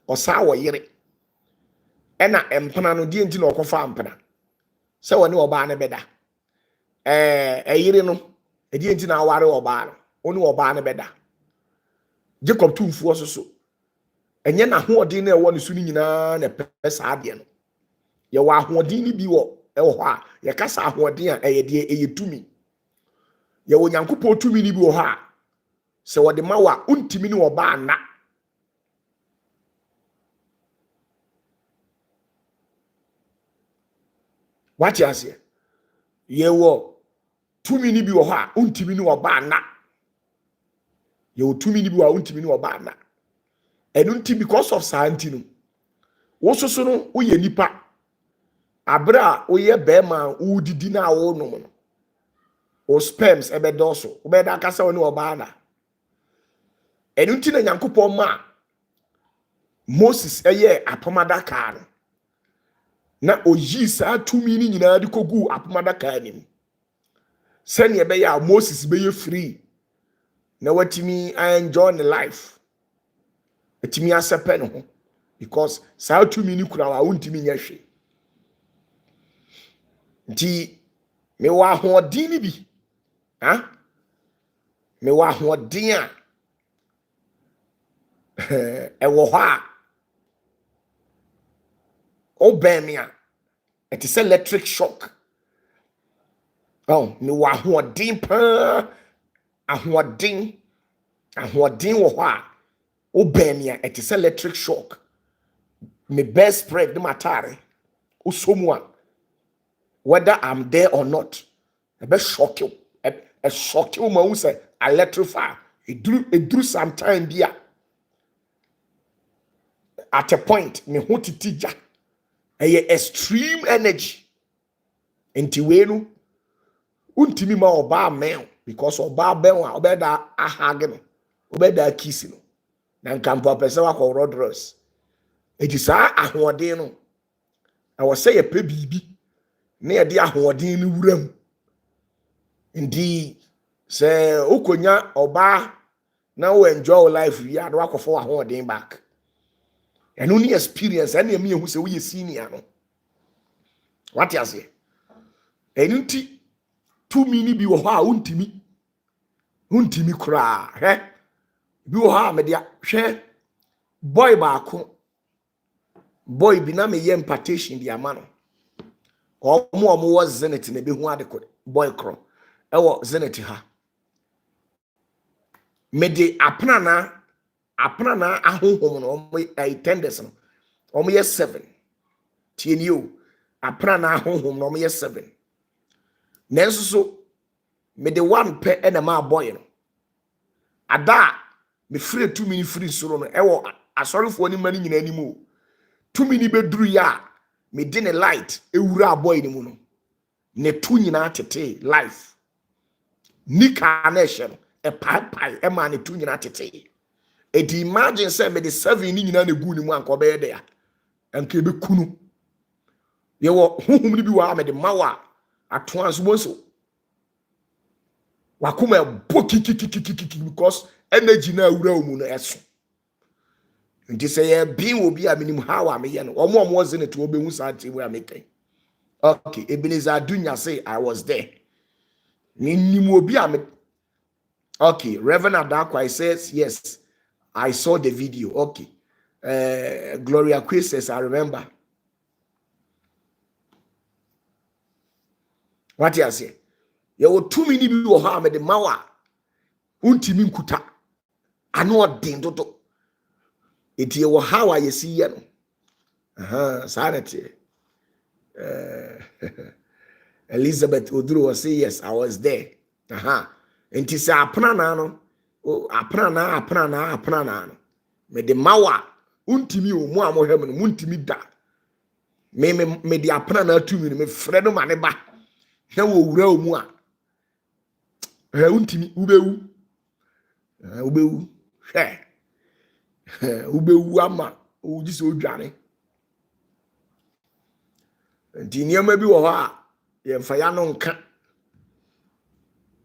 Ɔsaa wɔ yere. Ɛna mpena no die nti na ɔkɔfa mpena. Sɛ wɔne ɔbaa ne bɛda. Ɛyere no, die nti na aware ɔbaa no. Ɔne ɔbaa ne bɛda. Jacob tumfoɔ so. Ɛnyɛ na hoɔden na ɛwɔ ne so ni nyinaa na pɛ saa adeɛ no. Yɛwɔ ahoɔden ni bi wɔ ɛwɔ hɔ a yɛkasa ahoɔden a ɛyɛ deɛ ɛyɛ tumi. Yɛwɔ Nyankopɔn tumi ni bi wɔ hɔ a sɛ wɔde ma wa untimi ni ɔbaa na. What you say? Yɛwɔ tumi ni bi wɔ hɔ a untimi ni ɔbaa na. Yɛwɔ tumi ni bi wɔ a untimi ni ɔbaa na. Ɛno nti because of saa nti no. Wo soso no woyɛ nipa. Abra woyɛ bɛrima a wodidi na wo nom no. O sperms ɛbɛdɔso. Wobɛda akasa wo ne ɔbaa na. Ɛno nti na Nyankopɔn ma Moses ɛyɛ apomadaka no. Na oyi saa tumi ni nyinaa de kogu apomadaka nim. Sɛnea ɛbɛyɛ a Moses bɛyɛ free. Na watimi enjoy the life. Atimi asɛpɛ no ho because saa tumi ni kura wa wontimi nya hwe. Nti me wa ahoɔden ni bi. Ha? Me wa ahoɔden a ɛwɔ hɔ a obɛn me a it is electric shock. Oh, me wa ahoɔden pa ahoɔden wɔ hɔ a obɛn me a it is electric shock. Me best spread the matare usomu whether I'm there or not. I be shock you. A shock you ma say electrify. It drew some time there. At a point, me ho titija. A extreme energy. Enti we no untimi ma oba mel because oba ben wa obeda ahage no. Obeda kiss no. Na nkampo pese wa ko rodros. Eti saa ahoɔden no. I was say a pe bibi. Na ye de ahoɔden no wuram. Ndi say ukonya oba na we enjoy life wi ado akofo ahoɔden back. And only experience and me who say we senior no. What you say? Enunti 2 mini bi wo ha untimi kra he bi wo ha me dia hwe boy baako boy bi na me ye impartation di ama no omo wo zenit na be hu adeko boy kro e wo zenit ha me de apna na ahohom no omo tenders no omo ye 7 tienio apna na ahohom no omo ye 7 nanso so me de one pe na ma boy no ada me free 2 mini free soro no e wo asorefo ni mani nyina ni mu 2 mini beduru ya me de ne light ewura boy ni mu no ne tu nyina tete life nika na ehye no e pai e ma ne tu nyina tete et imagine say me the 7 ni nyina na gu ni mu anko be de ya anka be kunu ye wo huhum ni bi wa me de mawa ato anso bonso wakoma bokikikikiki because energy na awura mu no eso nti say ye bi obi a minim how am ye no omo ze ne to obehu sa ati we amekan okay Ebenezer Adunya say I was there ninim obi am okay Reverend Adakwa says yes I saw the video okay Gloria Quay says I remember what you say ye wo tumi ni bi wo ha me de mawa untimi nkuta ano odin dodo eti ye wo ha wa ye si ye no sanity Elizabeth Oduru was say yes I was there enti say apna na no apna na no me de mawa untimi o mu amohwem no muntimi da me de apna na atumi no me frɛ no ma ne ba na wo wura o mu a untimi ubewu ubewu ama o ji so dwane nti niam bi wo ha ye mfa ya no nka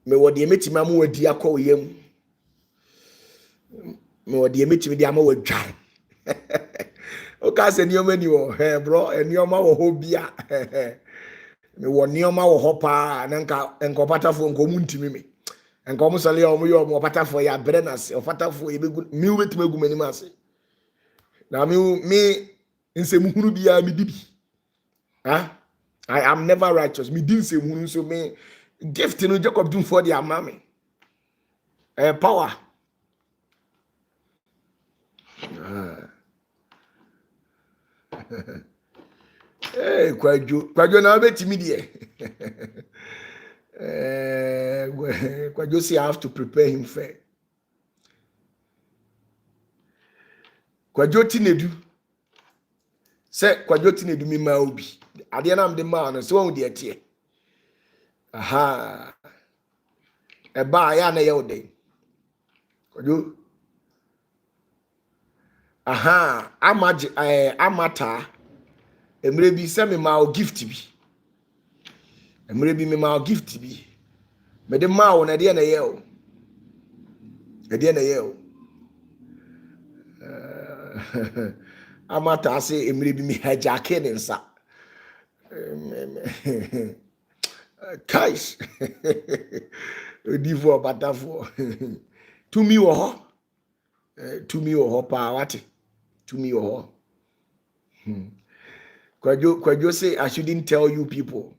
me wo de metima ma wadi akọ yam me wo de metimi de ama wadwan o ka se niam ani wo bro niam wo ho bia me wo niam wo ho pa na nka opatafo nko mu ntimi me nka mo sale o mo yo mo opatafo ya brenas opatafo e begu mi wo betima gu mani ma se na me nsem hunu bia me dibi I am never righteous. Me didn't say hunu so me gift no Jacob do for the amame. Power. Kwajo na betimi die. Kwajo say I have to prepare him fair. Kwajo tinedu. Say kwajo tinedu mi ma obi. Ade na am de ma no so won de tie. Eba ya na ye ode. Kwajo. Amata. Emre bi se me ma o gift bi. Emre bi me ma o gift bi. Me de ma wo na de na ye o. De na ye o. Amata say emre bi me hajake ne nsa. Kais. Divo OPATAFUOR. Tumi wo ho. Tumi wo ho pa wate. Tumi wo ho. Kwajo say I shouldn't tell you people.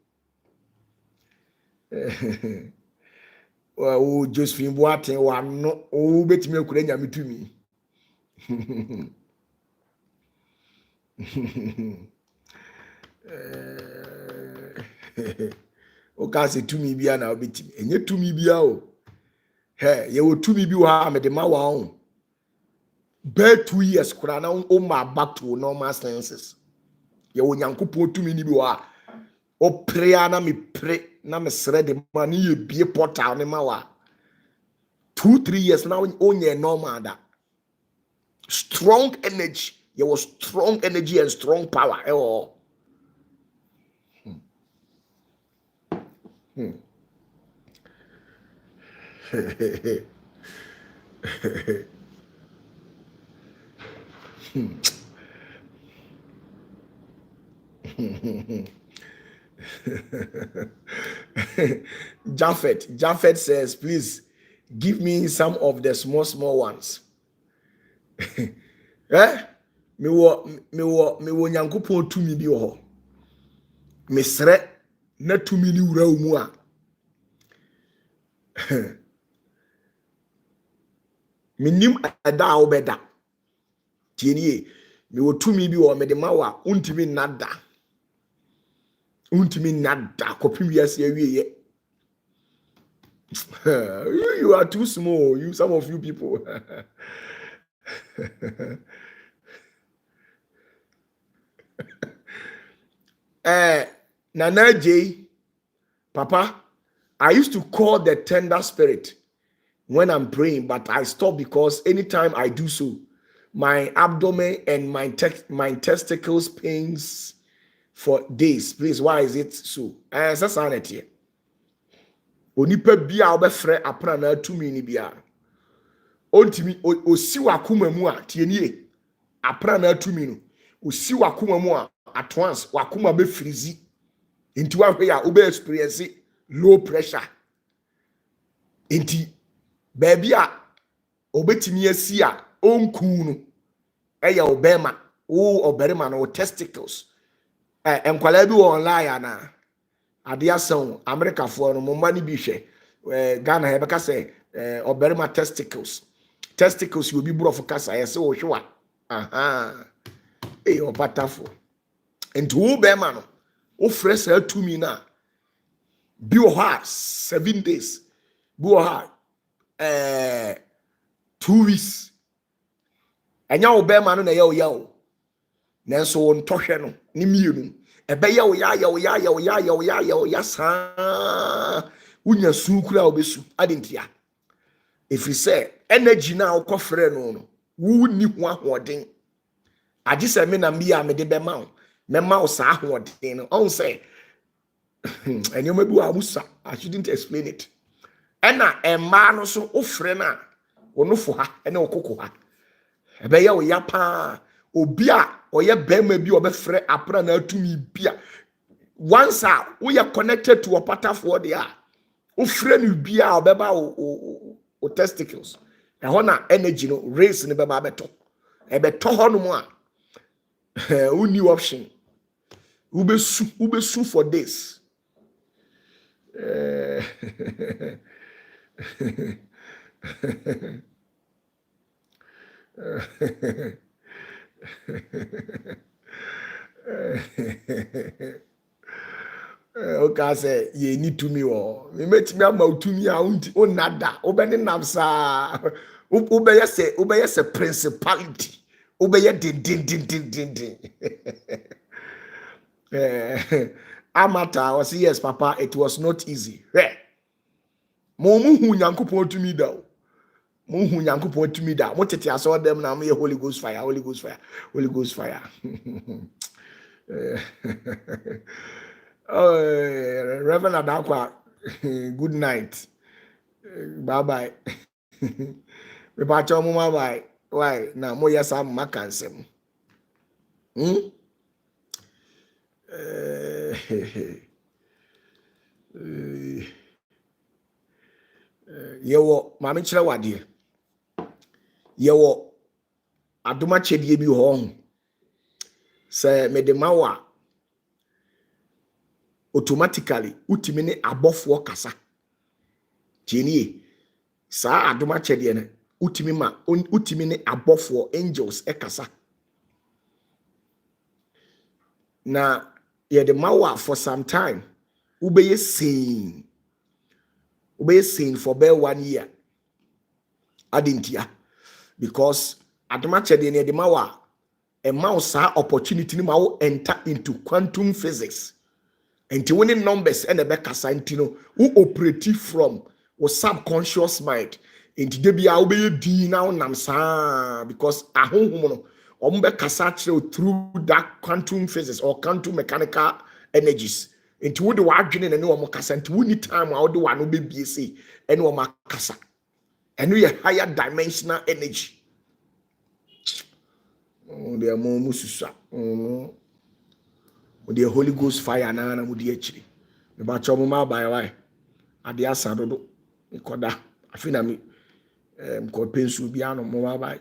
Oh, Josephine Boateng wa no o betimi akura nyame tumi. O ka se tumi bia na obetimi. Enye tumi bia o. Ye wo tumi bi wa me de ma wa on. Be 2 years kura na o ma back to normal senses. Ye wo Nyankopon tumi ni bi wa. O prayer na me pray na me sre de ma ni ye bie portal ne ma wa. 2-3 years now onye normal da. Strong energy. There was strong energy and strong power. Japheth says, please give me some of the small ones. Me wo Nyankopon tumi bi wo ho. Me sre na tumi ni wura mu a. Minim ada obeda. Tienie, me wo tumi bi wo me de mawa untimi nada. Untimi nada kopim wiase awie. You are too small, some of you people. Nana J, Papa, I used to call the tender spirit when I'm praying, but I stop because anytime I do so, my abdomen and my testicles pains for days. Please, why is it so? That's sanity. Onipa bia obefre apra na atumi ni bia. Ontimi osi wakoma mu a tienie. Apra na atumi no. Osi wakoma mu a at once wakoma be frizi. Inti wa hwe a obe experience low pressure. Inti baby a obetimi asi a onku no. Eya obema, oberima no testicles. Enkwala bi online ana. Ade asan America for no mo mani bi hwe Ghana he beka say oberima testicles you be brofo kasa yese wo hwe aha opatafo enti wo be ma no wo fresh atumi na bi wo ha 7 days bi wo ha 2 weeks anya wo be ma no na ye wo nanso wo ntohwe no ni mienu ebe ya ya sa unya sukura obesu adentia if you say energy na okofre no wu ni ho ahoden agi se me na mbi a me de be ma o sa ahoden no on say enyo mebu amusa I shouldn't explain it ena emma no so ofre na onofo ha ena okoko ha ebe ya pa obi a oye bema bi obefre apra na atumi bia once we are connected to OPATAFUOR there ofre no bia obeba o testicles e ho na energy no race ne beba beto ho no mu a uni option ubesu for this okay say ye need to me o me metimi ama utumi a onada obeni namsa obeye se principality obeye din amata was yes papa it was not easy mo hu nyankopon tumi da o mo hu nyankopon tumi da mo tete aso dem na mo ye Holy Ghost fire oh, Reverend Adakwa, good night. Bye bye. Me pacho mo bye. Why? Na mo yasa makansem. Yewo mame kire wade. Yewo adoma chedie bi ho. Se me de mawa automatically utimi ne abofo kasa tienie sa adoma chede ne utimi ne abofo angels kasa na ye de mawa for some time ubeye seen for bare 1 year adintia because adoma chede ne de mawa a mouse opportunity ni ma enter into quantum physics. And to winning numbers and the back assigntino who operate from was subconscious mind. Into the be obey D now namsa because a home through that quantum physics or quantum mechanical energies. Into the word and no mocasa and to any time I'll do one be BC and no macasa. And we a higher dimensional energy. Oh, they are more mususa. The Holy Ghost fire na mudi echiri me ba chomo ma bai wai ade asa dodo ikoda afina mi ko pensu bia no mo ma bai